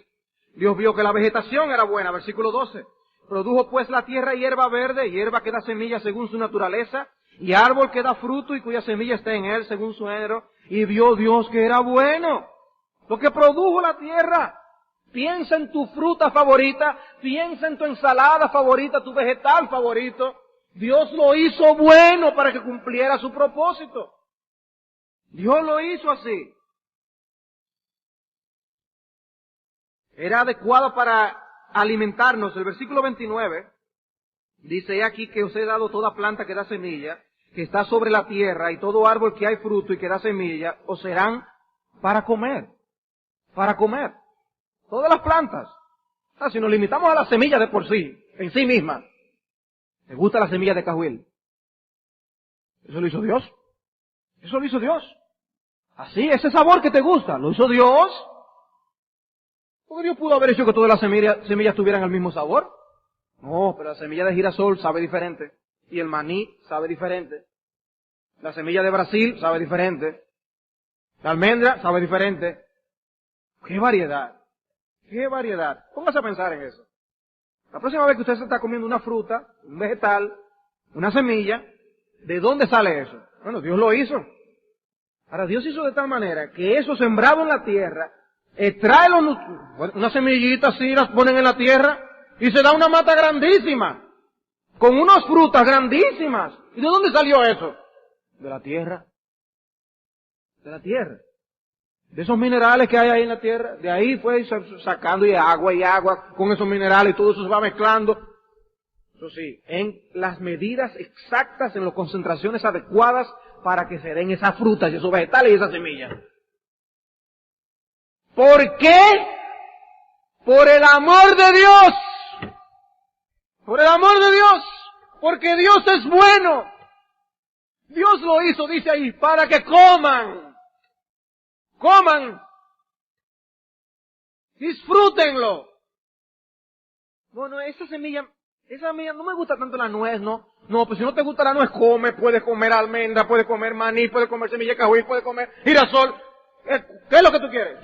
Dios vio que la vegetación era buena. Versículo 12. Produjo pues la tierra hierba verde, hierba que da semilla según su naturaleza, y árbol que da fruto y cuya semilla está en él según su género. Y vio Dios que era bueno. Lo que produjo la tierra. Piensa en tu fruta favorita, piensa en tu ensalada favorita, tu vegetal favorito. Dios lo hizo bueno para que cumpliera su propósito. Dios lo hizo así. Era adecuado para alimentarnos. El versículo 29 dice aquí que os he dado toda planta que da semilla, que está sobre la tierra, y todo árbol que hay fruto y que da semilla, os serán para comer. Para comer. Todas las plantas. O sea, si nos limitamos a la semilla de por sí, en sí misma, ¿te gusta la semilla de cajuil? Eso lo hizo Dios. Eso lo hizo Dios. Así, ese sabor que te gusta, lo hizo Dios. Porque Dios pudo haber hecho que todas las semillas tuvieran el mismo sabor. No, pero la semilla de girasol sabe diferente. Y el maní sabe diferente. La semilla de Brasil sabe diferente. La almendra sabe diferente. ¡Qué variedad! ¡Qué variedad! Póngase a pensar en eso. La próxima vez que usted se está comiendo una fruta, un vegetal, una semilla, ¿de dónde sale eso? Bueno, Dios lo hizo. Ahora, Dios hizo de tal manera que eso sembrado en la tierra, trae una semillita así, las ponen en la tierra, y se da una mata grandísima, con unas frutas grandísimas. ¿Y de dónde salió eso? De la tierra. De la tierra. De esos minerales que hay ahí en la tierra, de ahí fue sacando y agua con esos minerales y todo eso se va mezclando. Eso sí, en las medidas exactas, en las concentraciones adecuadas para que se den esas frutas y esos vegetales y esas semillas. ¿Por qué? Por el amor de Dios. Por el amor de Dios. Porque Dios es bueno. Dios lo hizo, dice ahí, para que coman. Coman. Disfrútenlo. Bueno, esa semilla no me gusta tanto la nuez, ¿no? No, pues si no te gusta la nuez, puedes comer almendra, puedes comer maní, puedes comer semilla de cajuil, puedes comer girasol. ¿Qué es lo que tú quieres?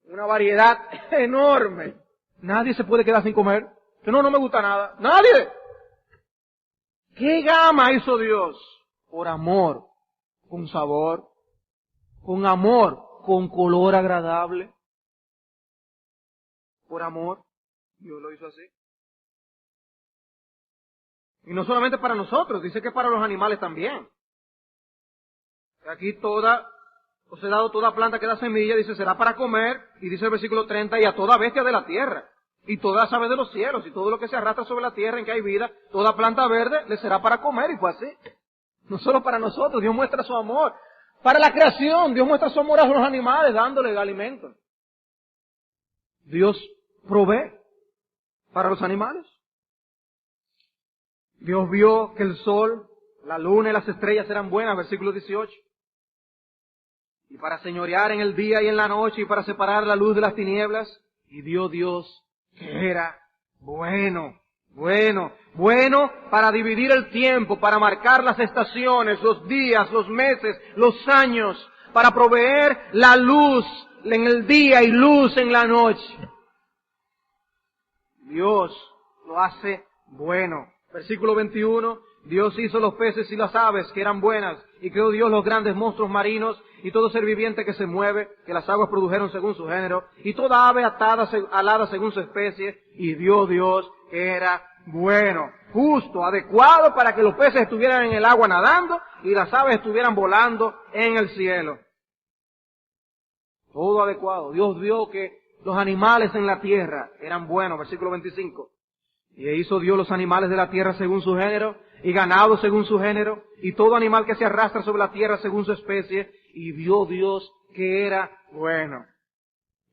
Una variedad enorme. Nadie se puede quedar sin comer. Que no me gusta nada. ¡Nadie! ¿Qué gama hizo Dios? Por amor, con sabor, con amor, con color agradable. Por amor, Dios lo hizo así. Y no solamente para nosotros, dice que para los animales también. Aquí os he dado toda planta que da semilla, dice, será para comer, y dice el versículo 30, y a toda bestia de la tierra, y todas aves de los cielos, y todo lo que se arrastra sobre la tierra en que hay vida, toda planta verde le será para comer, y fue así. No solo para nosotros, Dios muestra su amor. Para la creación, Dios muestra su amor a los animales, dándole el alimento. Dios provee para los animales. Dios vio que el sol, la luna y las estrellas eran buenas, versículo 18. Y para señorear en el día y en la noche y para separar la luz de las tinieblas. Y vio Dios que era bueno para dividir el tiempo, para marcar las estaciones, los días, los meses, los años, para proveer la luz en el día y luz en la noche. Dios lo hace bueno. Versículo 21, Dios hizo los peces y las aves que eran buenas, y creó Dios los grandes monstruos marinos y todo ser viviente que se mueve, que las aguas produjeron según su género, y toda ave alada según su especie, y vio Dios que era bueno, justo, adecuado para que los peces estuvieran en el agua nadando y las aves estuvieran volando en el cielo. Todo adecuado. Dios vio que los animales en la tierra eran buenos, versículo 25. Y hizo Dios los animales de la tierra según su género, y ganado según su género, y todo animal que se arrastra sobre la tierra según su especie, y vio Dios que era bueno.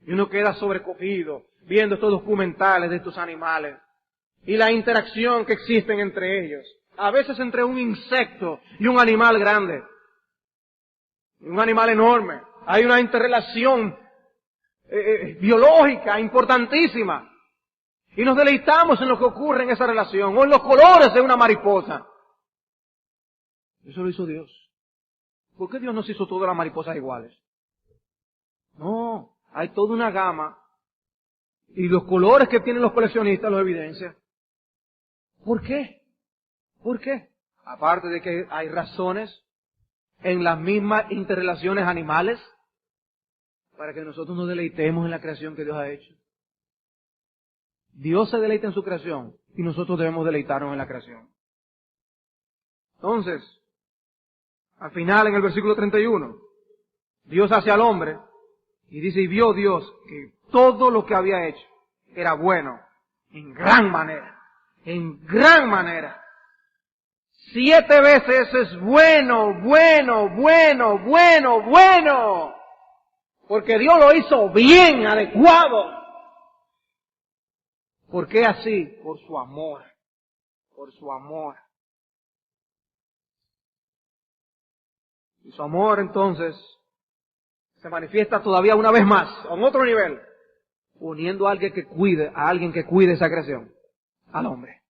Y uno queda sobrecogido viendo estos documentales de estos animales, y la interacción que existen entre ellos. A veces entre un insecto y un animal grande, un animal enorme. Hay una interrelación biológica importantísima. Y nos deleitamos en lo que ocurre en esa relación, o en los colores de una mariposa. Eso lo hizo Dios. ¿Por qué Dios nos hizo todas las mariposas iguales? No, hay toda una gama, y los colores que tienen los coleccionistas los evidencian. ¿Por qué? ¿Por qué? Aparte de que hay razones en las mismas interrelaciones animales para que nosotros nos deleitemos en la creación que Dios ha hecho. Dios se deleita en su creación y nosotros debemos deleitarnos en la creación. Entonces, al final en el versículo 31, Dios hace al hombre y dice, y vio Dios que todo lo que había hecho era bueno en gran manera. En gran manera. 7 veces es bueno. Porque Dios lo hizo bien, adecuado. ¿Por qué así? Por su amor. Por su amor. Y su amor entonces se manifiesta todavía una vez más, a un otro nivel, uniendo a alguien que cuide esa creación, al hombre.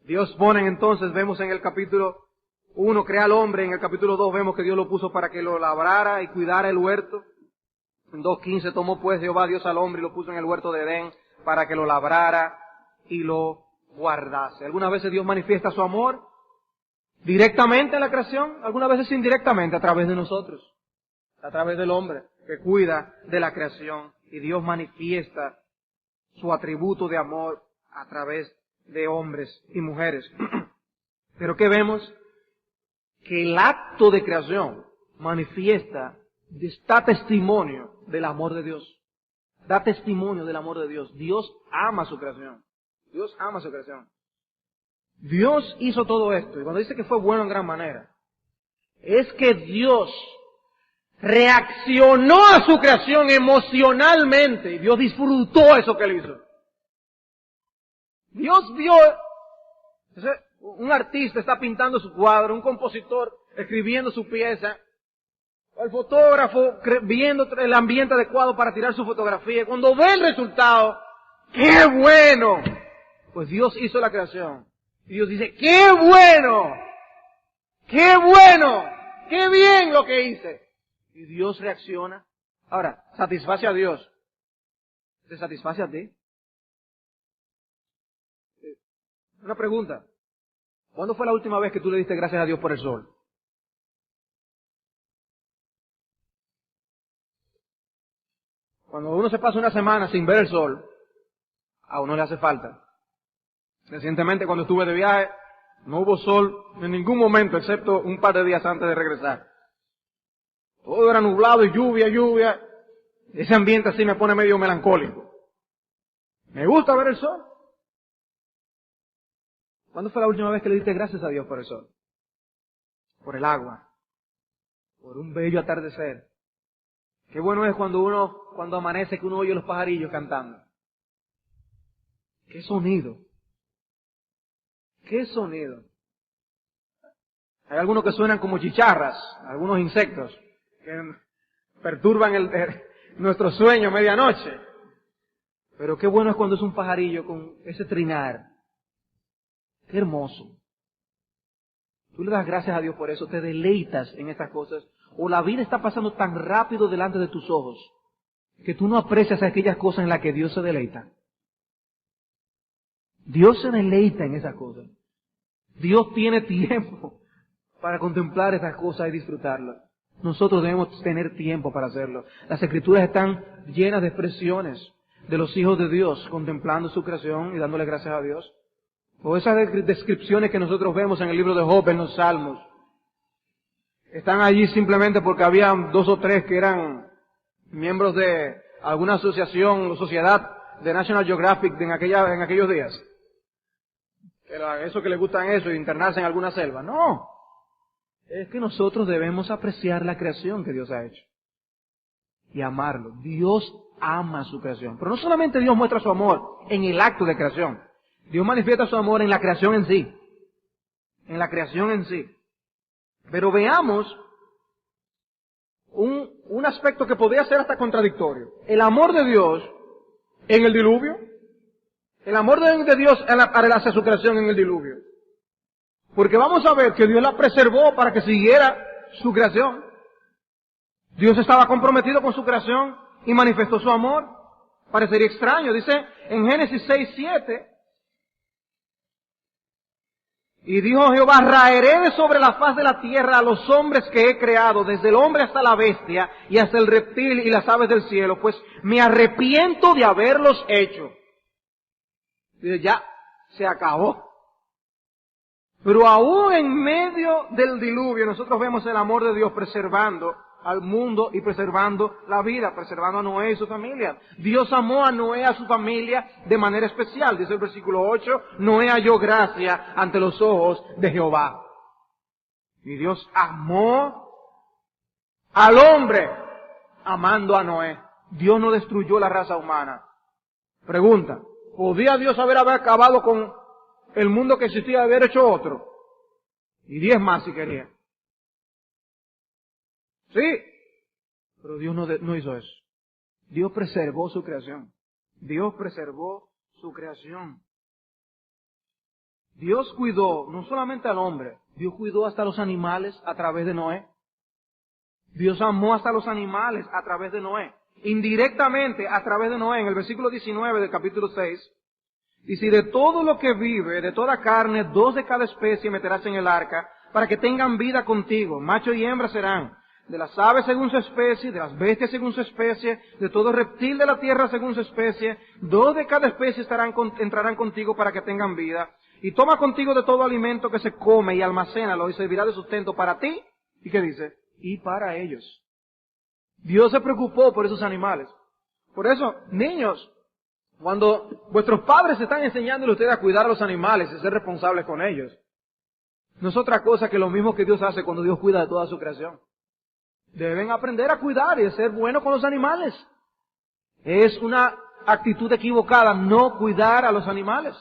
Dios pone entonces, vemos en el capítulo 1, crea al hombre, en el capítulo 2 vemos que Dios lo puso para que lo labrara y cuidara el huerto. En 2:15 tomó pues Jehová Dios al hombre y lo puso en el huerto de Edén para que lo labrara y lo guardase. Algunas veces Dios manifiesta su amor directamente en la creación, algunas veces indirectamente a través de nosotros, a través del hombre que cuida de la creación. Y Dios manifiesta su atributo de amor a través de hombres y mujeres. Pero ¿qué vemos? Que el acto de creación manifiesta, da testimonio del amor de Dios. Da testimonio del amor de Dios. Dios ama su creación. Dios ama su creación. Dios hizo todo esto. Y cuando dice que fue bueno en gran manera, es que Dios reaccionó a su creación emocionalmente. Y Dios disfrutó eso que él hizo. Dios vio, un artista está pintando su cuadro, un compositor escribiendo su pieza, el fotógrafo viendo el ambiente adecuado para tirar su fotografía. Cuando ve el resultado, ¡qué bueno! Pues Dios hizo la creación. Y Dios dice, ¡qué bueno! ¡Qué bueno! ¡Qué bien lo que hice! Y Dios reacciona. Ahora, satisface a Dios. ¿Te satisface a ti? Una pregunta. ¿Cuándo fue la última vez que tú le diste gracias a Dios por el sol? Cuando uno se pasa una semana sin ver el sol, a uno le hace falta. Recientemente cuando estuve de viaje, no hubo sol en ningún momento, excepto un par de días antes de regresar. Todo era nublado y lluvia. Ese ambiente así me pone medio melancólico. Me gusta ver el sol. ¿Cuándo fue la última vez que le diste gracias a Dios por el sol? Por el agua. Por un bello atardecer. Qué bueno es cuando amanece, que uno oye los pajarillos cantando. ¡Qué sonido! ¡Qué sonido! Hay algunos que suenan como chicharras, algunos insectos, que perturban nuestro sueño a medianoche. Pero qué bueno es cuando es un pajarillo con ese trinar. ¡Qué hermoso! Tú le das gracias a Dios por eso, te deleitas en estas cosas. O la vida está pasando tan rápido delante de tus ojos que tú no aprecias aquellas cosas en las que Dios se deleita. Dios se deleita en esas cosas. Dios tiene tiempo para contemplar esas cosas y disfrutarlas. Nosotros debemos tener tiempo para hacerlo. Las Escrituras están llenas de expresiones de los hijos de Dios contemplando su creación y dándole gracias a Dios. O esas descripciones que nosotros vemos en el libro de Job, en los Salmos, están allí simplemente porque había 2 o 3 que eran miembros de alguna asociación o sociedad de National Geographic en aquellos días. Eso que les gustan eso, internarse en alguna selva. No. Es que nosotros debemos apreciar la creación que Dios ha hecho. Y amarlo. Dios ama su creación. Pero no solamente Dios muestra su amor en el acto de creación. Dios manifiesta su amor en la creación en sí. En la creación en sí. Pero veamos un aspecto que podría ser hasta contradictorio. El amor de Dios en el diluvio. El amor de Dios hacia su creación en el diluvio. Porque vamos a ver que Dios la preservó para que siguiera su creación. Dios estaba comprometido con su creación y manifestó su amor. Parecería extraño. Dice en Génesis 6:7. Y dijo Jehová, raeré de sobre la faz de la tierra a los hombres que he creado, desde el hombre hasta la bestia y hasta el reptil y las aves del cielo, pues me arrepiento de haberlos hecho. Dice, ya, se acabó. Pero aún en medio del diluvio nosotros vemos el amor de Dios preservando al mundo y preservando la vida, preservando a Noé y su familia. Dios amó a Noé y a su familia de manera especial. Dice el versículo 8, Noé halló gracia ante los ojos de Jehová. Y Dios amó al hombre amando a Noé. Dios no destruyó la raza humana. Pregunta, ¿Podía Dios haber acabado con el mundo que existía y haber hecho otro? Y 10 más si quería. Sí, pero Dios no hizo eso. Dios preservó su creación. Dios preservó su creación. Dios cuidó no solamente al hombre, Dios cuidó hasta los animales a través de Noé. Dios amó hasta los animales a través de Noé. Indirectamente a través de Noé. En el versículo 19 del capítulo 6, dice, y de todo lo que vive, de toda carne, 2 de cada especie meterás en el arca, para que tengan vida contigo. Macho y hembra serán. De las aves según su especie, de las bestias según su especie, de todo reptil de la tierra según su especie, 2 de cada especie entrarán contigo para que tengan vida. Y toma contigo de todo alimento que se come y almacénalo y servirá de sustento para ti. ¿Y qué dice? Y para ellos. Dios se preocupó por esos animales. Por eso, niños, cuando vuestros padres están enseñándole a ustedes a cuidar a los animales y ser responsables con ellos, no es otra cosa que lo mismo que Dios hace cuando Dios cuida de toda su creación. Deben aprender a cuidar y a ser buenos con los animales. Es una actitud equivocada no cuidar a los animales.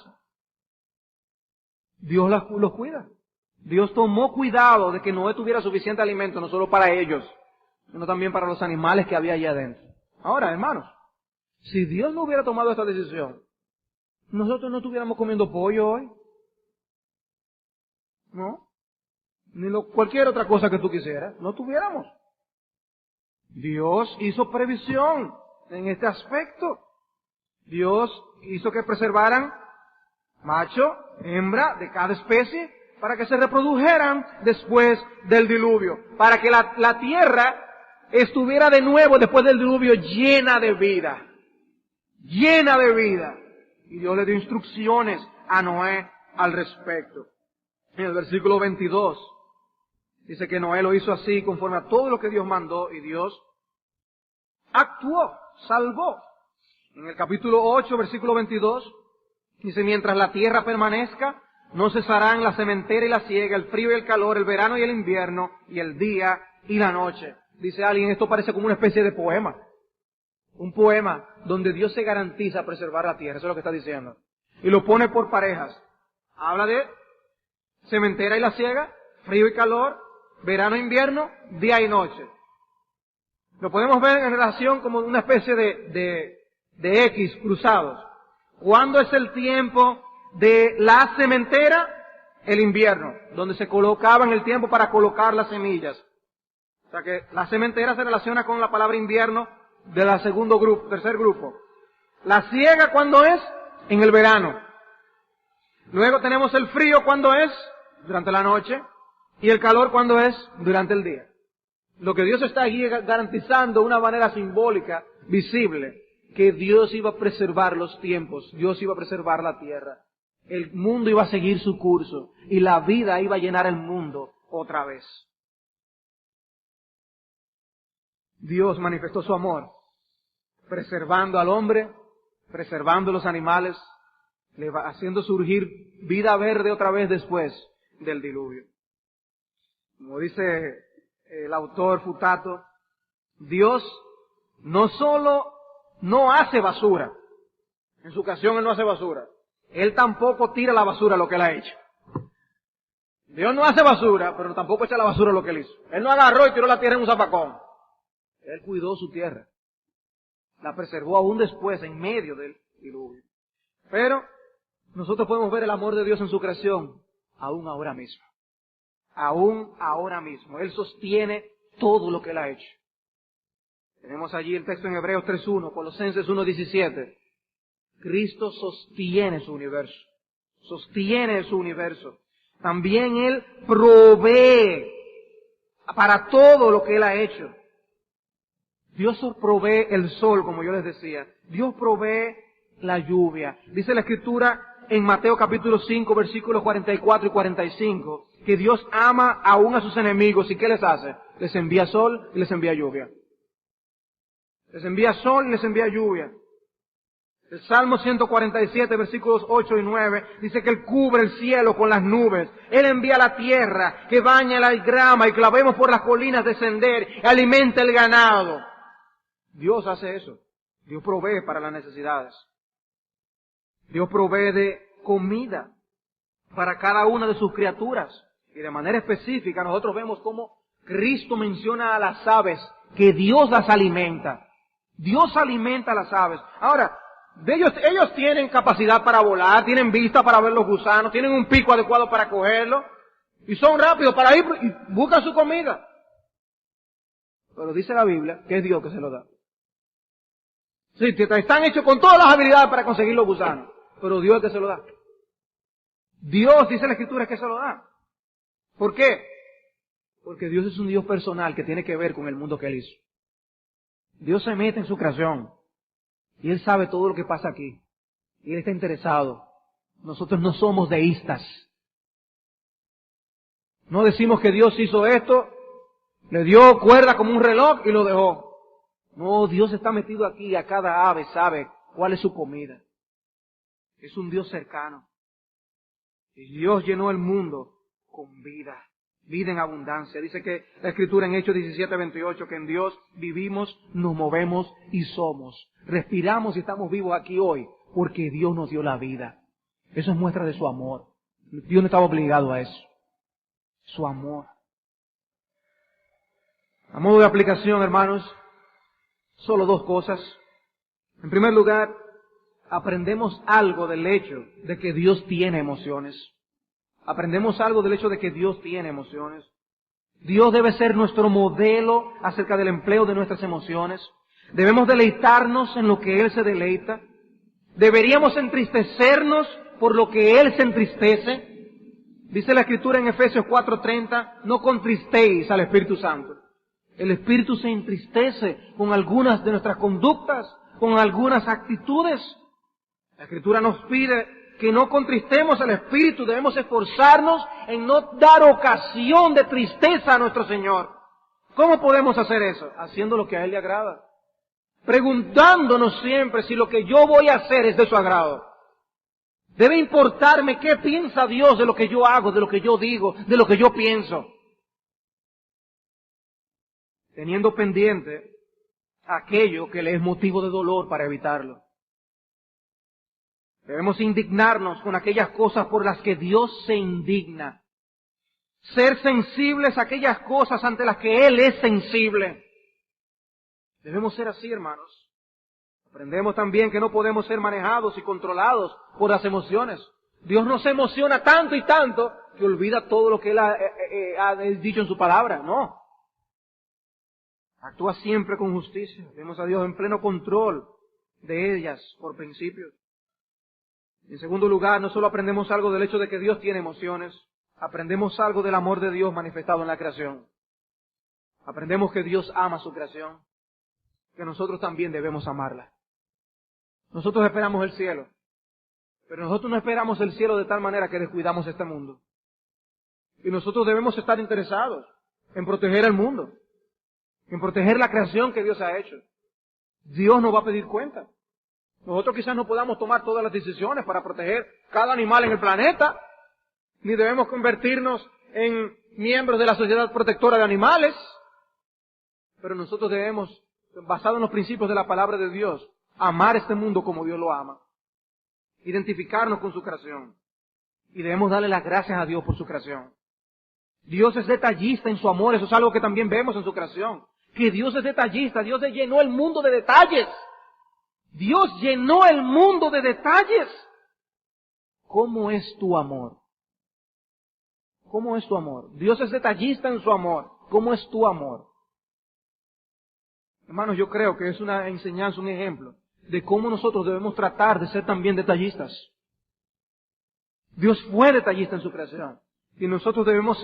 Dios los cuida. Dios tomó cuidado de que Noé tuviera suficiente alimento, no solo para ellos, sino también para los animales que había allá adentro. Ahora, hermanos, si Dios no hubiera tomado esta decisión, nosotros no estuviéramos comiendo pollo hoy. ¿No? Ni cualquier otra cosa que tú quisieras, no tuviéramos. Dios hizo previsión en este aspecto. Dios hizo que preservaran macho, hembra de cada especie para que se reprodujeran después del diluvio, para que la tierra estuviera de nuevo después del diluvio llena de vida. Llena de vida. Y Dios le dio instrucciones a Noé al respecto. En el versículo 22 dice que Noé lo hizo así conforme a todo lo que Dios mandó y Dios actuó, salvó. En el capítulo 8, versículo 22, dice, mientras la tierra permanezca, no cesarán la sementera y la siega, el frío y el calor, el verano y el invierno, y el día y la noche. Dice alguien, esto parece como una especie de poema. Un poema donde Dios se garantiza preservar la tierra, eso es lo que está diciendo. Y lo pone por parejas. Habla de sementera y la siega, frío y calor, verano e invierno, día y noche. Lo podemos ver en relación como una especie de X cruzados. ¿Cuándo es el tiempo de la sementera? El invierno, donde se colocaban el tiempo para colocar las semillas. O sea que la sementera se relaciona con la palabra invierno de la tercer grupo. La siega, ¿cuándo es? En el verano. Luego tenemos el frío, ¿cuándo es? Durante la noche. Y el calor, ¿cuándo es? Durante el día. Lo que Dios está aquí garantizando de una manera simbólica, visible, que Dios iba a preservar los tiempos, Dios iba a preservar la tierra. El mundo iba a seguir su curso y la vida iba a llenar el mundo otra vez. Dios manifestó su amor, preservando al hombre, preservando los animales, haciendo surgir vida verde otra vez después del diluvio. Como dice el autor Futato, Dios no solo no hace basura, en su ocasión Él no hace basura, Él tampoco tira la basura lo que Él ha hecho. Dios no hace basura, pero tampoco echa la basura lo que Él hizo. Él no agarró y tiró la tierra en un zapacón. Él cuidó su tierra. La preservó aún después, en medio del diluvio. Pero nosotros podemos ver el amor de Dios en su creación, aún ahora mismo. Aún ahora mismo. Él sostiene todo lo que Él ha hecho. Tenemos allí el texto en Hebreos 3.1, Colosenses 1.17. Cristo sostiene su universo. Sostiene su universo. También Él provee para todo lo que Él ha hecho. Dios provee el sol, como yo les decía. Dios provee la lluvia. Dice la Escritura en Mateo capítulo 5, versículos 44 y 45, que Dios ama aún a sus enemigos. ¿Y qué les hace? Les envía sol y les envía lluvia. Les envía sol y les envía lluvia. El Salmo 147, versículos 8 y 9, dice que Él cubre el cielo con las nubes. Él envía la tierra que baña la grama y que la vemos por las colinas descender y alimenta el ganado. Dios hace eso. Dios provee para las necesidades. Dios provee de comida para cada una de sus criaturas. Y de manera específica nosotros vemos cómo Cristo menciona a las aves, que Dios las alimenta. Dios alimenta a las aves. Ahora, ellos tienen capacidad para volar, tienen vista para ver los gusanos, tienen un pico adecuado para cogerlo, y son rápidos para ir y buscan su comida. Pero dice la Biblia que es Dios que se lo da. Sí, están hechos con todas las habilidades para conseguir los gusanos, pero Dios es el que se lo da. Dios, dice la Escritura, que se lo da. ¿Por qué? Porque Dios es un Dios personal que tiene que ver con el mundo que Él hizo. Dios se mete en su creación y Él sabe todo lo que pasa aquí. Y Él está interesado. Nosotros no somos deístas. No decimos que Dios hizo esto, le dio cuerda como un reloj y lo dejó. No, Dios está metido aquí y a cada ave sabe cuál es su comida. Es un Dios cercano. Y Dios llenó el mundo con vida. Vida en abundancia. Dice que la Escritura en Hechos 17:28 que en Dios vivimos, nos movemos y somos. Respiramos y estamos vivos aquí hoy porque Dios nos dio la vida. Eso es muestra de su amor. Dios no estaba obligado a eso. Su amor. A modo de aplicación, hermanos, solo dos cosas. En primer lugar, aprendemos algo del hecho de que Dios tiene emociones. Aprendemos algo del hecho de que Dios tiene emociones. Dios debe ser nuestro modelo acerca del empleo de nuestras emociones. Debemos deleitarnos en lo que Él se deleita. Deberíamos entristecernos por lo que Él se entristece. Dice la Escritura en Efesios 4:30, no contristéis al Espíritu Santo. El Espíritu se entristece con algunas de nuestras conductas, con algunas actitudes. La Escritura nos pide que no contristemos al Espíritu, debemos esforzarnos en no dar ocasión de tristeza a nuestro Señor. ¿Cómo podemos hacer eso? Haciendo lo que a Él le agrada. Preguntándonos siempre si lo que yo voy a hacer es de su agrado. Debe importarme qué piensa Dios de lo que yo hago, de lo que yo digo, de lo que yo pienso. Teniendo pendiente aquello que le es motivo de dolor para evitarlo. Debemos indignarnos con aquellas cosas por las que Dios se indigna. Ser sensibles a aquellas cosas ante las que Él es sensible. Debemos ser así, hermanos. Aprendemos también que no podemos ser manejados y controlados por las emociones. Dios nos emociona tanto y tanto que olvida todo lo que Él ha dicho en su palabra. No. Actúa siempre con justicia. Vemos a Dios en pleno control de ellas por principio. En segundo lugar, no solo aprendemos algo del hecho de que Dios tiene emociones, aprendemos algo del amor de Dios manifestado en la creación. Aprendemos que Dios ama su creación, que nosotros también debemos amarla. Nosotros esperamos el cielo, pero nosotros no esperamos el cielo de tal manera que descuidamos este mundo. Y nosotros debemos estar interesados en proteger el mundo, en proteger la creación que Dios ha hecho. Dios nos va a pedir cuenta. Nosotros quizás no podamos tomar todas las decisiones para proteger cada animal en el planeta, ni debemos convertirnos en miembros de la Sociedad Protectora de Animales, pero nosotros debemos, basado en los principios de la palabra de Dios, amar este mundo como Dios lo ama, identificarnos con su creación, y debemos darle las gracias a Dios por su creación. Dios es detallista en su amor, eso es algo que también vemos en su creación, que Dios es detallista, Dios llenó el mundo de detalles. Dios llenó el mundo de detalles. ¿Cómo es tu amor? ¿Cómo es tu amor? Dios es detallista en su amor. ¿Cómo es tu amor? Hermanos, yo creo que es una enseñanza, un ejemplo de cómo nosotros debemos tratar de ser también detallistas. Dios fue detallista en su creación. Y nosotros debemos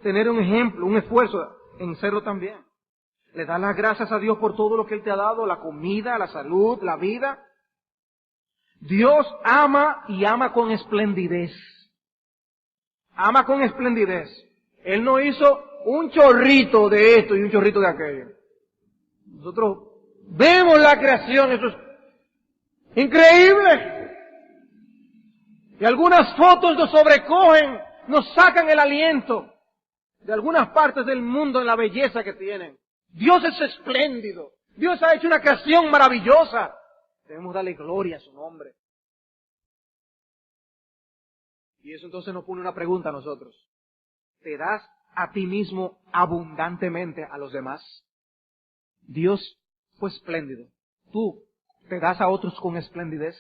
tener un ejemplo, un esfuerzo en serlo también. Le das las gracias a Dios por todo lo que Él te ha dado, la comida, la salud, la vida. Dios ama y ama con esplendidez. Ama con esplendidez. Él no hizo un chorrito de esto y un chorrito de aquello. Nosotros vemos la creación, eso es increíble. Y algunas fotos nos sobrecogen, nos sacan el aliento de algunas partes del mundo en la belleza que tienen. Dios es espléndido. Dios ha hecho una creación maravillosa. Debemos darle gloria a su nombre. Y eso entonces nos pone una pregunta a nosotros. ¿Te das a ti mismo abundantemente a los demás? Dios fue espléndido. ¿Tú te das a otros con esplendidez?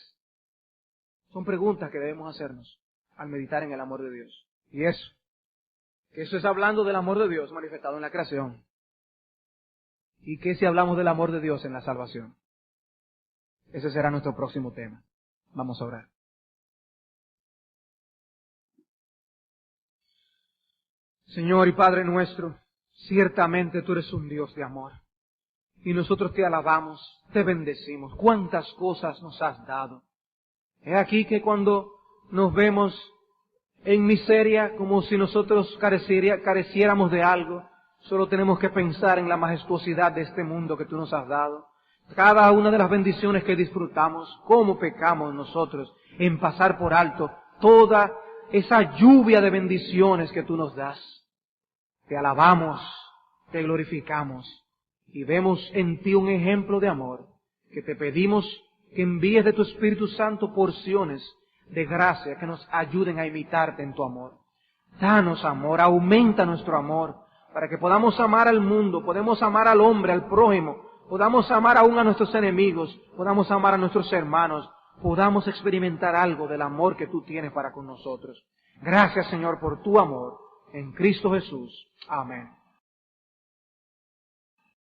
Son preguntas que debemos hacernos al meditar en el amor de Dios. Y eso es hablando del amor de Dios manifestado en la creación. ¿Y qué si hablamos del amor de Dios en la salvación? Ese será nuestro próximo tema. Vamos a orar. Señor y Padre nuestro, ciertamente tú eres un Dios de amor. Y nosotros te alabamos, te bendecimos. Cuántas cosas nos has dado. He aquí que cuando nos vemos en miseria, como si nosotros careciéramos de algo, solo tenemos que pensar en la majestuosidad de este mundo que tú nos has dado. Cada una de las bendiciones que disfrutamos, cómo pecamos nosotros en pasar por alto toda esa lluvia de bendiciones que tú nos das. Te alabamos, te glorificamos y vemos en ti un ejemplo de amor, que te pedimos que envíes de tu Espíritu Santo porciones de gracia que nos ayuden a imitarte en tu amor. Danos amor, aumenta nuestro amor, para que podamos amar al mundo, podamos amar al hombre, al prójimo, podamos amar aún a nuestros enemigos, podamos amar a nuestros hermanos, podamos experimentar algo del amor que tú tienes para con nosotros. Gracias, Señor, por tu amor. En Cristo Jesús. Amén.